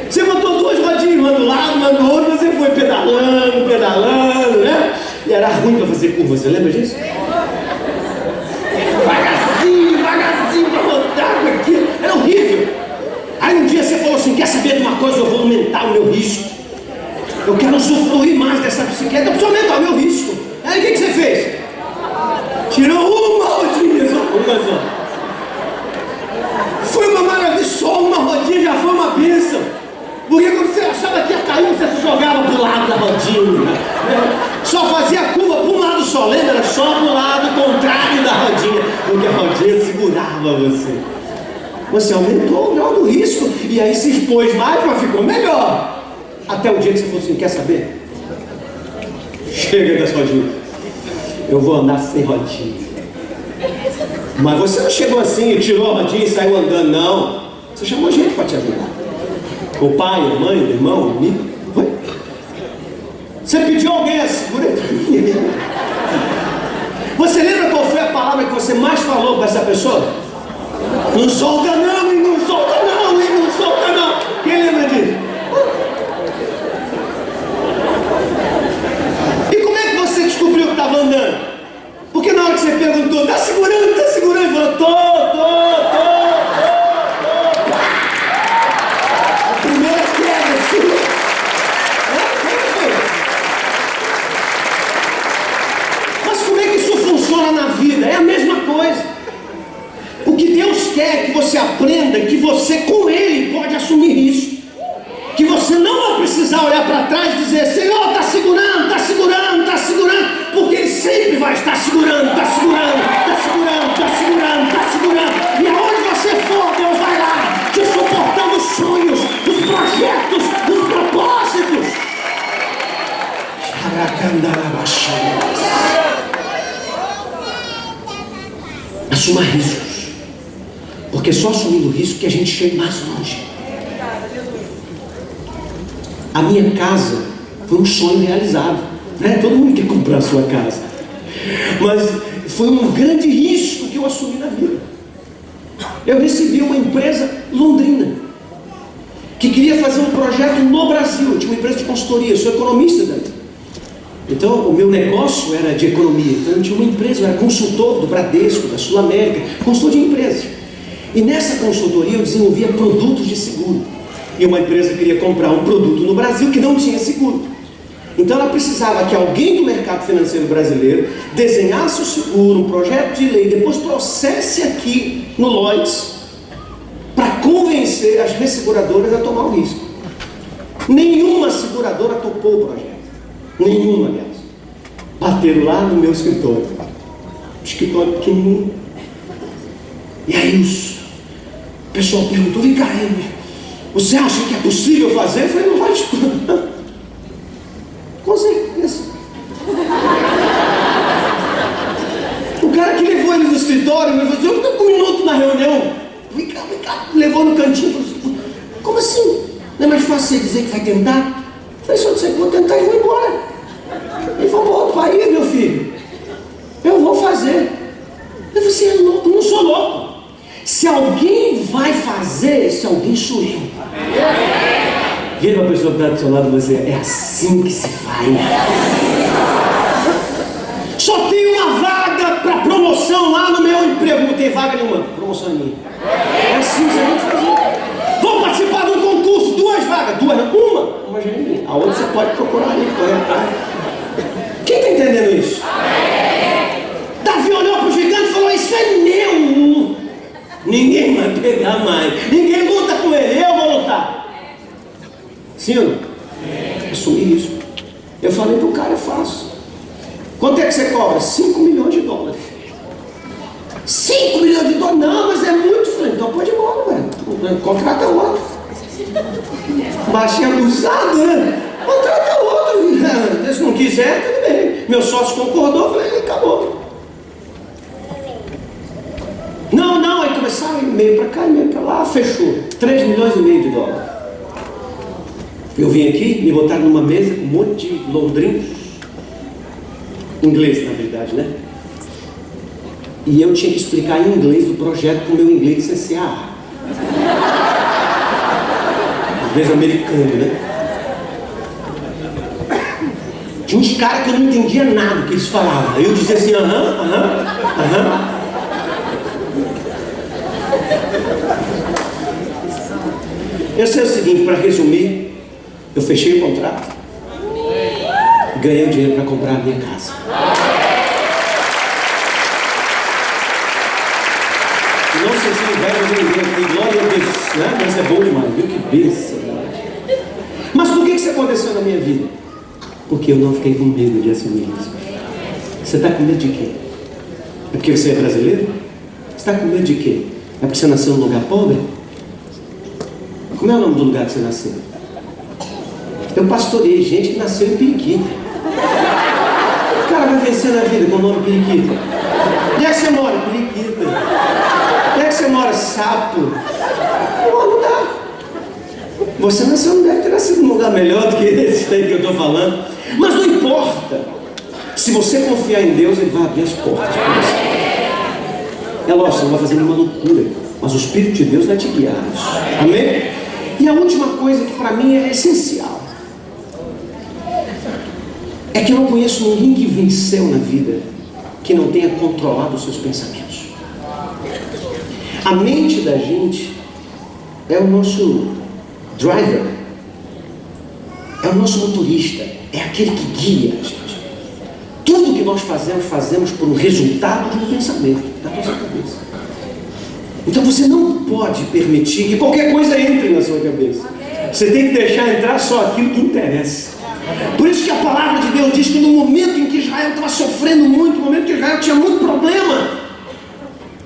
Você botou duas rodinhas, uma do lado, uma do outro, você foi pedalando, pedalando, né? E era ruim para fazer curva, você lembra disso? Devagarzinho para rodar com aquilo, era horrível. Aí um dia você falou assim, quer saber de uma coisa, eu vou aumentar o meu risco. Eu quero usufruir mais dessa bicicleta, eu preciso aumentar o meu risco. Aí o que você fez? Tirou uma rodinha, só uma só. Foi uma maravilha, só uma rodinha já foi uma bênção. Porque quando você achava que ia cair, você se jogava pro lado da rodinha, né? Só fazia a curva para um lado só, lembra? Era só pro lado contrário da rodinha, porque a rodinha segurava você. Você aumentou o grau do risco e aí se expôs mais, mas ficou melhor. Até o dia que você falou assim, quer saber? Chega das rodinhas. Eu vou andar sem rodinha. Mas você não chegou assim e tirou a rodinha e saiu andando, não. Você chamou gente para te ajudar. O pai, a mãe, o irmão, o amigo. Foi? Você pediu alguém a segurança. Você lembra qual foi a palavra que você mais falou para essa pessoa? Não solta não, e não solta não, e não solta não. Quem lembra disso? E como é que você descobriu que estava andando? Porque na hora que você perguntou, está segurando, e falou, tô. A primeira queda sua. Mas como é que isso funciona na vida? É a mesma coisa. O que Deus quer é que você aprenda que você com Ele pode assumir risco. Que você não vai precisar olhar para trás e dizer, Senhor, está segurando, porque Ele sempre vai estar segurando. E aonde você for, Deus vai lá, te suportando os sonhos, os projetos, os propósitos. Assuma riscos, porque só assumindo risco que a gente chega mais longe. A minha casa foi um sonho realizado, né? Todo mundo quer comprar a sua casa, mas foi um grande risco que eu assumi na vida. Eu recebi uma empresa londrina que queria fazer um projeto no Brasil. Eu tinha uma empresa de consultoria, eu sou economista daí. Então o meu negócio era de economia, então eu tinha uma empresa, eu era consultor do Bradesco, da Sul América, consultor de empresas. E nessa consultoria eu desenvolvia produtos de seguro. E uma empresa queria comprar um produto no Brasil que não tinha seguro. Então ela precisava que alguém do mercado financeiro brasileiro desenhasse o seguro, um projeto de lei, depois trouxesse aqui no Lloyds para convencer as resseguradoras a tomar o risco. Nenhuma seguradora topou o projeto. Nenhuma delas. Bateram lá no meu escritório. Escritório pequenininho. E aí o pessoal perguntou, vem cá, você acha que é possível fazer? Eu falei, lógico. Com certeza. O cara que levou ele no escritório, me falou, eu estou com um minuto na reunião. Vem cá, levou no cantinho. Falou assim, como assim? Não é mais fácil você dizer que vai tentar? Eu falei, se eu disser que vou tentar, eu vou embora. Ele falou, para outro país, meu filho. Eu vou fazer. Eu falei, você é louco? Eu não sou louco. Se alguém vai fazer, se alguém sou eu. Vira uma pessoa que está do seu lado e você, é assim que se faz. Só tem uma vaga para promoção lá no meu emprego. Não tem vaga nenhuma, promoção é minha. É assim que a gente faz. Vou participar de um concurso, 2 vagas. 2 não, uma já é minha. A outra você pode procurar ali, correr atrás. Quem está entendendo isso? Davi olhou para o gigante e falou, isso é meu. Ninguém vai pegar mais. Ninguém luta com ele, eu vou lutar. Sim ou não? Assumir isso. Eu falei para o cara, eu faço. Quanto é que você cobra? 5 milhões de dólares. 5 milhões de dólares? Não, mas é muito. Falei, então pode ir embora, velho. Contrata outro. Baixinho abusado, né? Contrata outro. Se não quiser, tudo bem. Meu sócio concordou, falei, acabou. Não, aí começaram e-mail para cá, e-mail para lá, fechou. 3 milhões e meio de dólares. Eu vim aqui, me botaram numa mesa com um monte de londrinos, inglês na verdade, né? E eu tinha que explicar em inglês o projeto com o meu inglês CCA. Mesmo americano, né? Tinha uns caras que eu não entendia nada do que eles falavam. Eu dizia assim, aham. Eu sei o seguinte, para resumir, eu fechei o contrato, ganhei o dinheiro para comprar a minha casa. E não sei se o velho vendeu, glória a Deus, né? Mas é bom demais, viu? Que bênção. Mas por que isso aconteceu na minha vida? Porque eu não fiquei com medo de assumir isso. Você está com medo de quê? É porque você é brasileiro? Você está com medo de quê? É porque você nasceu num lugar pobre? Como é o nome do lugar que você nasceu? Eu pastorei gente que nasceu em Periquita. O cara vai vencer na vida com o nome Periquita. Onde é que você mora? Periquita. Onde é que você mora? Sapo. Não dá. Você não deve ter nascido num lugar melhor do que esse aí que eu estou falando. Mas não importa. Se você confiar em Deus, Ele vai abrir as portas para você. É lógico, você não vai fazer nenhuma loucura, mas o Espírito de Deus vai te guiar. Amém? E a última coisa que para mim é essencial é que eu não conheço ninguém que venceu na vida que não tenha controlado os seus pensamentos. A mente da gente é o nosso driver, é o nosso motorista, é aquele que guia a gente. Tudo que nós fazemos por um resultado de um pensamento da nossa cabeça. Então você não pode permitir que qualquer coisa entre na sua cabeça. Você tem que deixar entrar só aquilo que interessa. Por isso que a palavra de Deus diz que no momento em que Israel estava sofrendo muito, no momento que Israel tinha muito problema,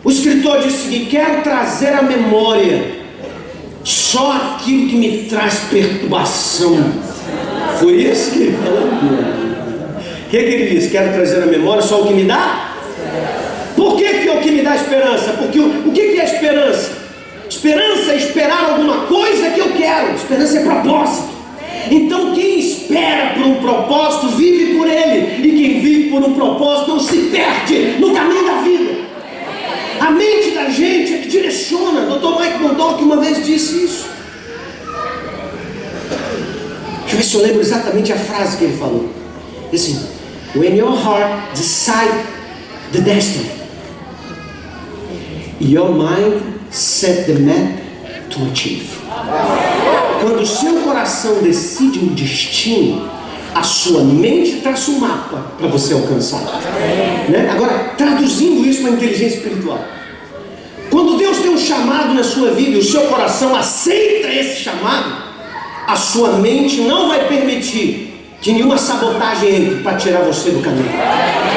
o escritor disse o seguinte: quero trazer à memória só aquilo que me traz perturbação. Foi isso que ele falou. O que ele disse? Quero trazer à memória só o que me dá. Por que é o que me dá esperança? Porque o que é esperança? Esperança é esperar alguma coisa que eu quero. Esperança é propósito. Então quem espera por um propósito vive por ele. E quem vive por um propósito não se perde no caminho da vida. A mente da gente é que direciona. Dr. Mike Mondock uma vez disse isso. Deixa eu ver se eu lembro exatamente a frase que ele falou. Assim: when your heart decide the destiny, your mind set the map to achieve. Quando o seu coração decide um destino, a sua mente traça um mapa para você alcançar. Né? Agora, traduzindo isso para a inteligência espiritual, quando Deus tem um chamado na sua vida e o seu coração aceita esse chamado, a sua mente não vai permitir que nenhuma sabotagem entre para tirar você do caminho.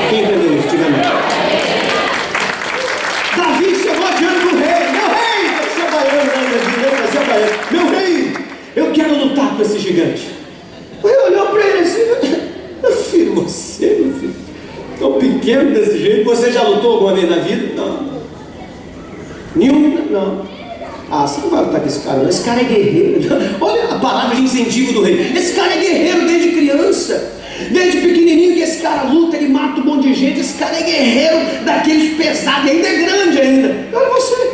Quem entendeu isso? Diga amém. Davi chegou diante do rei. Meu rei, você é baiano, meu rei, eu quero lutar com esse gigante. O rei olhou para ele assim: meu filho, meu filho, tão pequeno desse jeito, você já lutou alguma vez na vida? Não. Nenhuma? Não. Ah, você não vai lutar com esse cara, não. Esse cara é guerreiro. Olha a palavra de incentivo do rei. Esse cara é guerreiro desde criança. Desde pequenininho que esse cara luta, ele mata um monte de gente. Esse cara é guerreiro daqueles pesados, ainda é grande ainda. Olha você,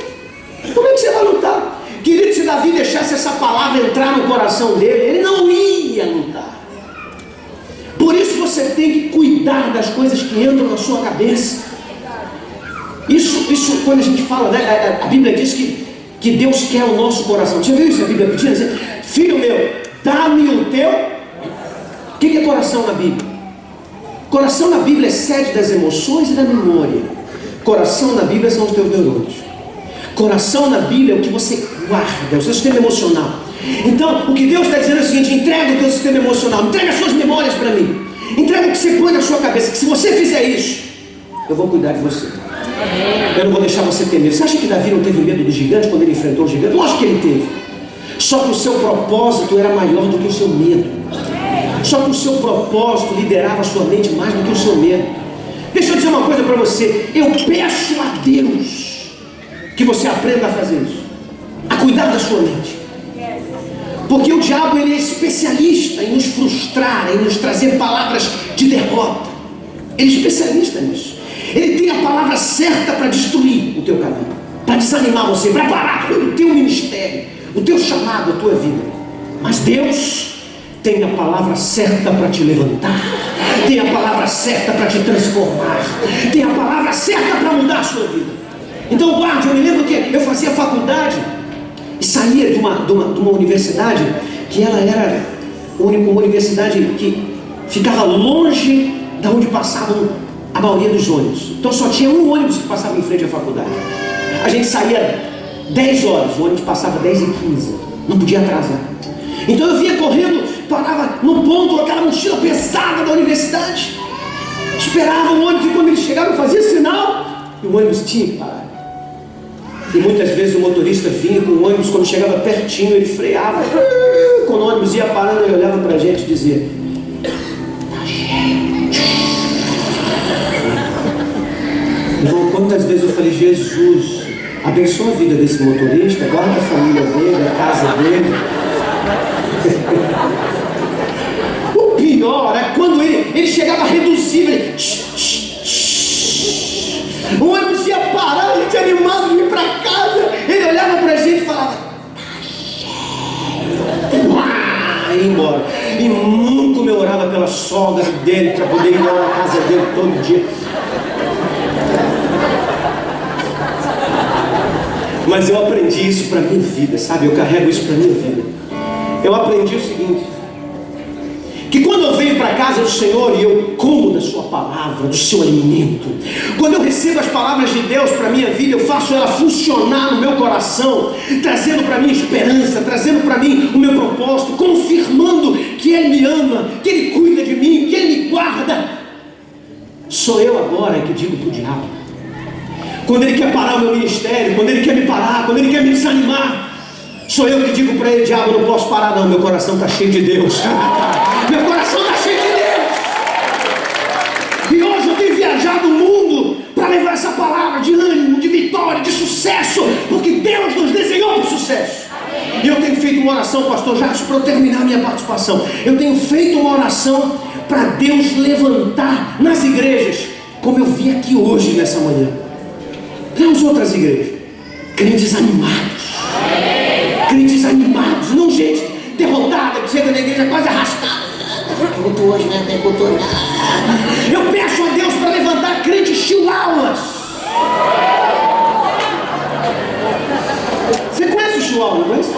como é que você vai lutar? Querido, se Davi deixasse essa palavra entrar no coração dele, ele não ia lutar. Por isso você tem que cuidar das coisas que entram na sua cabeça. Isso quando a gente fala, né, a Bíblia diz que Deus quer o nosso coração. Você viu isso? A Bíblia pedindo: filho meu, dá-me o teu. O que é coração na Bíblia? Coração na Bíblia é sede das emoções e da memória. Coração na Bíblia são os teus neurônios. Coração na Bíblia é o que você guarda, é o seu sistema emocional. Então, o que Deus está dizendo é o seguinte: entrega o teu sistema emocional, entrega as suas memórias para mim, entrega o que você põe na sua cabeça, que se você fizer isso, eu vou cuidar de você. Eu não vou deixar você ter medo. Você acha que Davi não teve medo do gigante quando ele enfrentou o gigante? Lógico que ele teve. Só que o seu propósito era maior do que o seu medo. Só que o seu propósito liderava a sua mente mais do que o seu medo. Deixa eu dizer uma coisa para você. Eu peço a Deus que você aprenda a fazer isso, a cuidar da sua mente. Porque o diabo, ele é especialista em nos frustrar, em nos trazer palavras de derrota. Ele é especialista nisso. Ele tem a palavra certa para destruir o teu caminho, para desanimar você, para parar o teu ministério, o teu chamado, a tua vida. Mas Deus tem a palavra certa para te levantar, tem a palavra certa para te transformar, tem a palavra certa para mudar a sua vida. Então guarde, eu me lembro que eu fazia faculdade e saía de uma universidade que ela era uma universidade que ficava longe da onde passavam a maioria dos ônibus. Então só tinha um ônibus que passava em frente à faculdade. A gente saía 10 horas, o ônibus passava 10h15, não podia atrasar. Então eu vinha correndo, parava no ponto, aquela mochila pesada da universidade, esperava o ônibus e quando ele chegava eu fazia sinal e o ônibus tinha que parar. E muitas vezes o motorista vinha com o ônibus, quando chegava pertinho ele freava, quando o ônibus ia parando ele olhava para a gente e dizia: tá cheio. Então, quantas vezes eu falei: Jesus, abençoa a vida desse motorista, guarda a família dele, a casa dele. O pior é quando ele chegava reduzido, ele... o ônibus ia parar, a gente animado de ir para casa, ele olhava para a gente e falava: ia embora. E nunca eu orava pela sogra dele para poder ir embora na casa dele todo dia. Mas eu aprendi isso para a minha vida, sabe? Eu carrego isso para a minha vida. Eu aprendi o seguinte: que quando eu venho para a casa do Senhor e eu como da sua palavra, do seu alimento, quando eu recebo as palavras de Deus para a minha vida, eu faço ela funcionar no meu coração, trazendo para mim esperança, trazendo para mim o meu propósito, confirmando que Ele me ama, que Ele cuida de mim, que Ele me guarda. Sou eu agora que digo para o diabo, quando ele quer parar o meu ministério, quando ele quer me parar, quando ele quer me desanimar, sou eu que digo para ele: diabo, não posso parar não, meu coração está cheio de Deus. Meu coração está cheio de Deus. E hoje eu tenho viajado o mundo para levar essa palavra de ânimo, de vitória, de sucesso, porque Deus nos desenhou para o sucesso. E eu tenho feito uma oração, pastor Jacques, para eu terminar a minha participação. Eu tenho feito uma oração para Deus levantar nas igrejas, como eu vi aqui hoje nessa manhã. Temos outras igrejas, crentes animados, não gente derrotada que chega na igreja quase arrastada. Culto hoje, né? Tem culto hoje. Eu peço a Deus para levantar crentes chihuahuas. Você conhece o chihuahua, não conhece?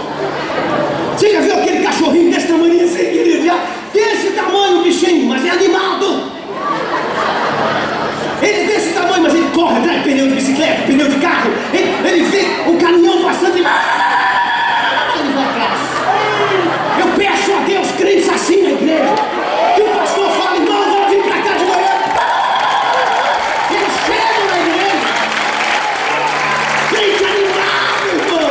Você já viu aquele cachorrinho desse tamanho assim, querido? Desse tamanho o bichinho, mas é animado. Ele é desse tamanho, mas ele corre atrás de pneu de bicicleta, pneu de carro. Ele vê o caminhão passando e ele vai atrás. Eu peço a Deus crentes assim na igreja, que o pastor fala: irmão, vamos vir para cá de manhã. Eles chegam na igreja, crente animado, irmão,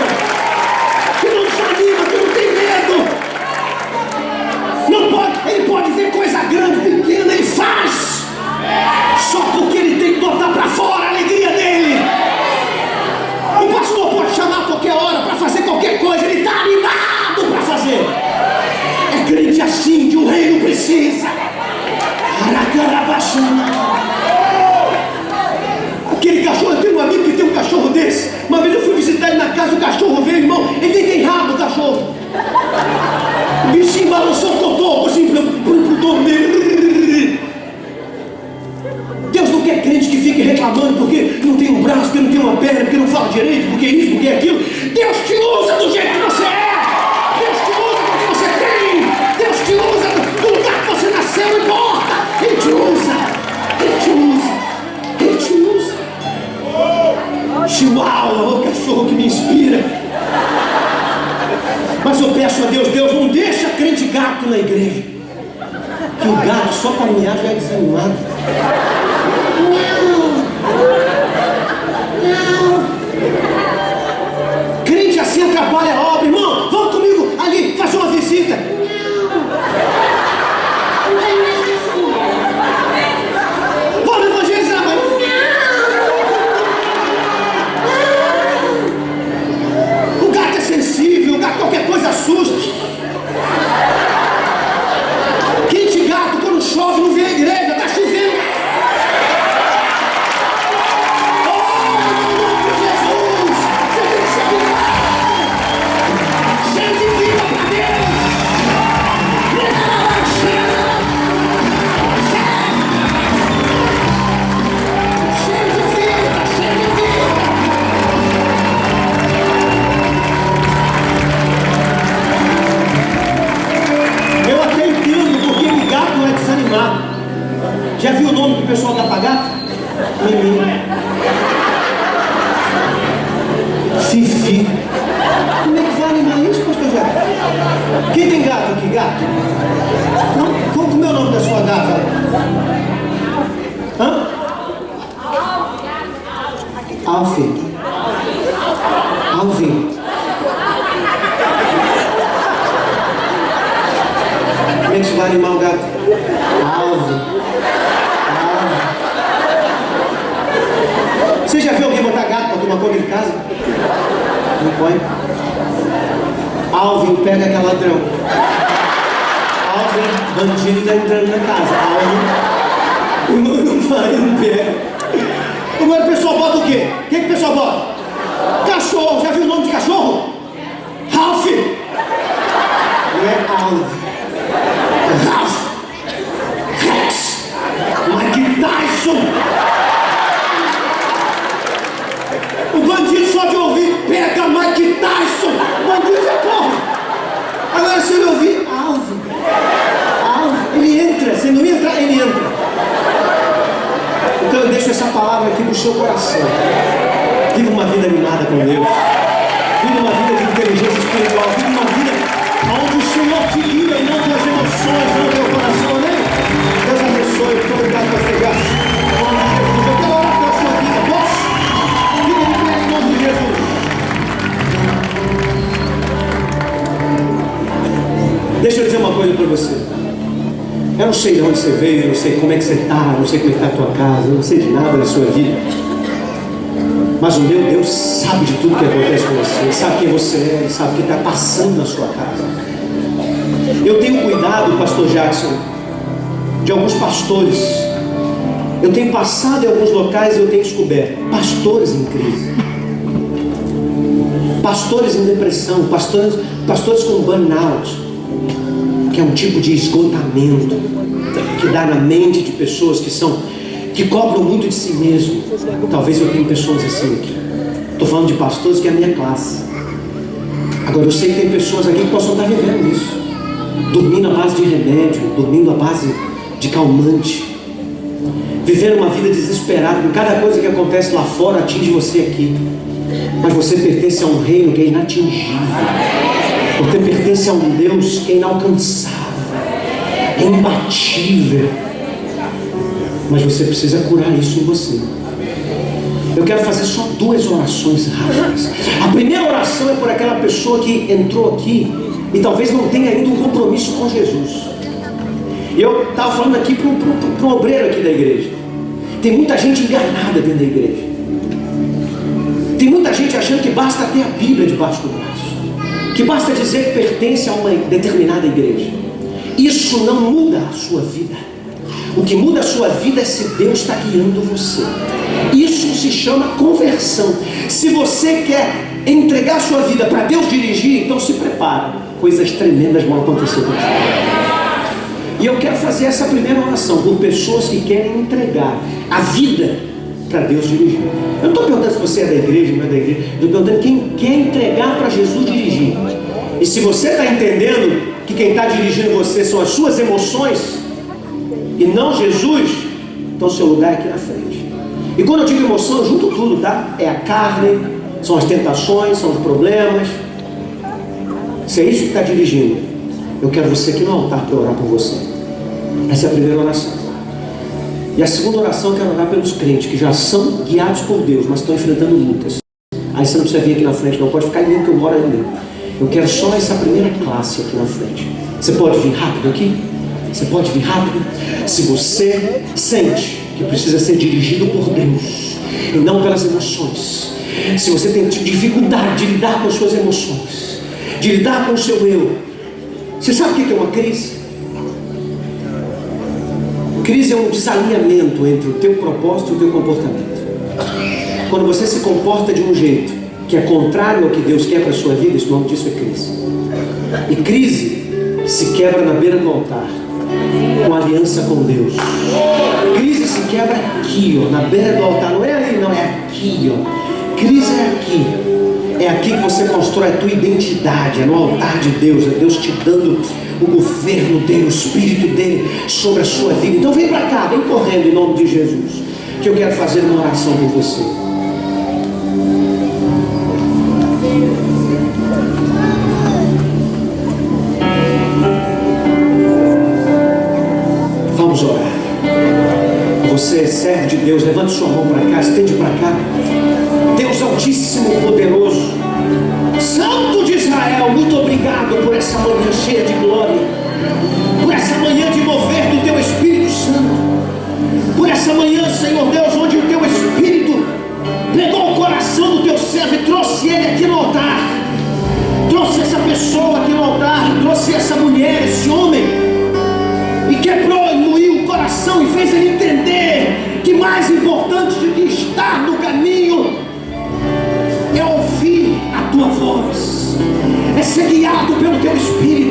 que não desanima, que não tem medo. Não pode, ele pode ver coisa grande, pequena, ele faz. Só porque ele tem que botar para fora a alegria dele. O pastor pode chamar a qualquer hora para fazer qualquer coisa, ele está animado para fazer. É crente assim que o reino precisa. Aquele cachorro, eu tenho um amigo que tem um cachorro desse. Uma vez eu fui visitar ele na casa, o cachorro veio, irmão, ele nem tem rabo, o cachorro. O bichinho balançou o cotoco assim pro dono dele. Deus não quer crente que fique reclamando porque não tem um braço, porque não tem uma perna, porque não fala direito, porque isso, porque aquilo. Deus te usa do jeito que você é. Deus te usa do que você tem. Deus te usa do lugar que você nasceu, não importa. Ele te usa. Ele te usa. Ele te usa. Chihuahua, o cachorro que me inspira. Mas eu peço a Deus: Deus, não deixa crente gato na igreja, que o gato só para miar já é desanimado. Crente assim atrapalha a obra, irmão. Vamos comigo ali fazer uma visita. Vamos evangelizar, mas o gato é sensível, o gato qualquer coisa assusta. Crente gato, quando chove não vem à igreja, está chovendo. gato? Mimi. Fifi. Como é que vai animar isso, pastor Jair? Quem tem gato aqui? Gato? Como é o nome da sua gata? Hã? Alfie. Alvin. Como é que se vai animar o gato? Alvin. Você já viu alguém botar gato para tomar conta de casa? Não põe. Alvin, pega aquele ladrão. Alvin, bandido está entrando na casa. Alvin, não vai, não pega. Agora o pessoal bota o quê? O que o pessoal bota? Cachorro, já viu o nome de cachorro? Ralph. Não é Alvin. Ralph. Rex. Mike Tyson. O bandido só de ouvir, pega Mike Tyson. O bandido já corre. Agora se ele ouvir, Alvin. Ele entra. Se não entrar, ele entra. Então eu deixo essa palavra aqui no seu coração. Viva uma vida animada com Deus. Viva uma vida de inteligência espiritual. Viva uma vida onde o Senhor te guia e não tuas emoções, não teu coração, né? Deus abençoe. Muito obrigado por pegar. Eu quero orar pela sua vida. Posso? Viva de pé em nome de Jesus. Deixa eu dizer uma coisa para você. Eu não sei de onde você veio, eu não sei como é que você está, eu não sei como é que está a tua casa, eu não sei de nada da sua vida. Mas o meu Deus sabe de tudo que acontece com você, Ele sabe quem você é, Ele sabe o que está passando na sua casa. Eu tenho cuidado, pastor Jackson, de alguns pastores. Eu tenho passado em alguns locais e eu tenho descoberto pastores em crise, pastores em depressão, pastores com burnout, que é um tipo de esgotamento que dá na mente de pessoas que cobram muito de si mesmo. Talvez eu tenha pessoas assim aqui. Estou falando de pastores que é a minha classe. Agora eu sei que tem pessoas aqui que possam estar vivendo isso, dormindo à base de remédio, dormindo à base de calmante, vivendo uma vida desesperada, com cada coisa que acontece lá fora atinge você aqui. Mas você pertence a um reino que é inatingível. Você pertence a um Deus que é inalcançável, é imbatível. Mas você precisa curar isso em você. Eu quero fazer só 2 orações rápidas. A primeira oração é por aquela pessoa que entrou aqui e talvez não tenha ainda um compromisso com Jesus. Eu estava falando aqui para um obreiro aqui da igreja. Tem muita gente enganada dentro da igreja. Tem muita gente achando que basta ter a Bíblia debaixo do braço, que basta dizer que pertence a uma determinada igreja. Isso não muda a sua vida. O que muda a sua vida é se Deus está guiando você. Isso se chama conversão. Se você quer entregar a sua vida para Deus dirigir, então se prepare. Coisas tremendas vão acontecer com você. E eu quero fazer essa primeira oração por pessoas que querem entregar a vida para Deus dirigir. Eu não estou perguntando se você é da igreja, não é da igreja. Eu estou perguntando quem quer entregar para Jesus dirigir. E se você está entendendo que quem está dirigindo você são as suas emoções e não Jesus, então seu lugar é aqui na frente. E quando eu digo emoção, eu junto tudo, tá? É a carne, são as tentações, são os problemas. Se é isso que está dirigindo, eu quero você aqui no altar para orar por você. Essa é a primeira oração. E a segunda oração eu quero orar pelos crentes que já são guiados por Deus, mas estão enfrentando lutas. Aí você não precisa vir aqui na frente, não pode ficar em mim que eu moro ali. Eu quero só essa primeira classe aqui na frente. Você pode vir rápido aqui? Você pode vir rápido? Se você sente que precisa ser dirigido por Deus e não pelas emoções, se você tem dificuldade de lidar com as suas emoções, de lidar com o seu eu, você sabe o que é uma crise? Crise é um desalinhamento entre o teu propósito e o teu comportamento. Quando você se comporta de um jeito que é contrário ao que Deus quer para a sua vida, o nome disso é crise. E crise se quebra na beira do altar, com aliança com Deus. Crise se quebra aqui, ó, na beira do altar. Não é ali, não, é aqui, ó. Crise é aqui. É aqui que você constrói a tua identidade. É no altar de Deus. É Deus te dando o governo dele, o Espírito dele sobre a sua vida. Então vem para cá, vem correndo em nome de Jesus. que eu quero fazer uma oração por você. Vamos orar. Você é servo de Deus, levante sua mão para cá, estende para cá. Deus Altíssimo, poderoso, Santo de Israel, muito obrigado por essa manhã cheia de glória, por essa manhã de mover do Teu Espírito Santo, por essa manhã, Senhor Deus, onde o Teu Espírito pegou o coração do Teu servo e trouxe ele aqui no altar, trouxe essa pessoa aqui no altar, trouxe essa mulher, esse homem, e quebrou e moiu o coração e fez ele entender que mais importante do que estar no caminho é ouvir a Tua voz, é ser guiado pelo Teu Espírito.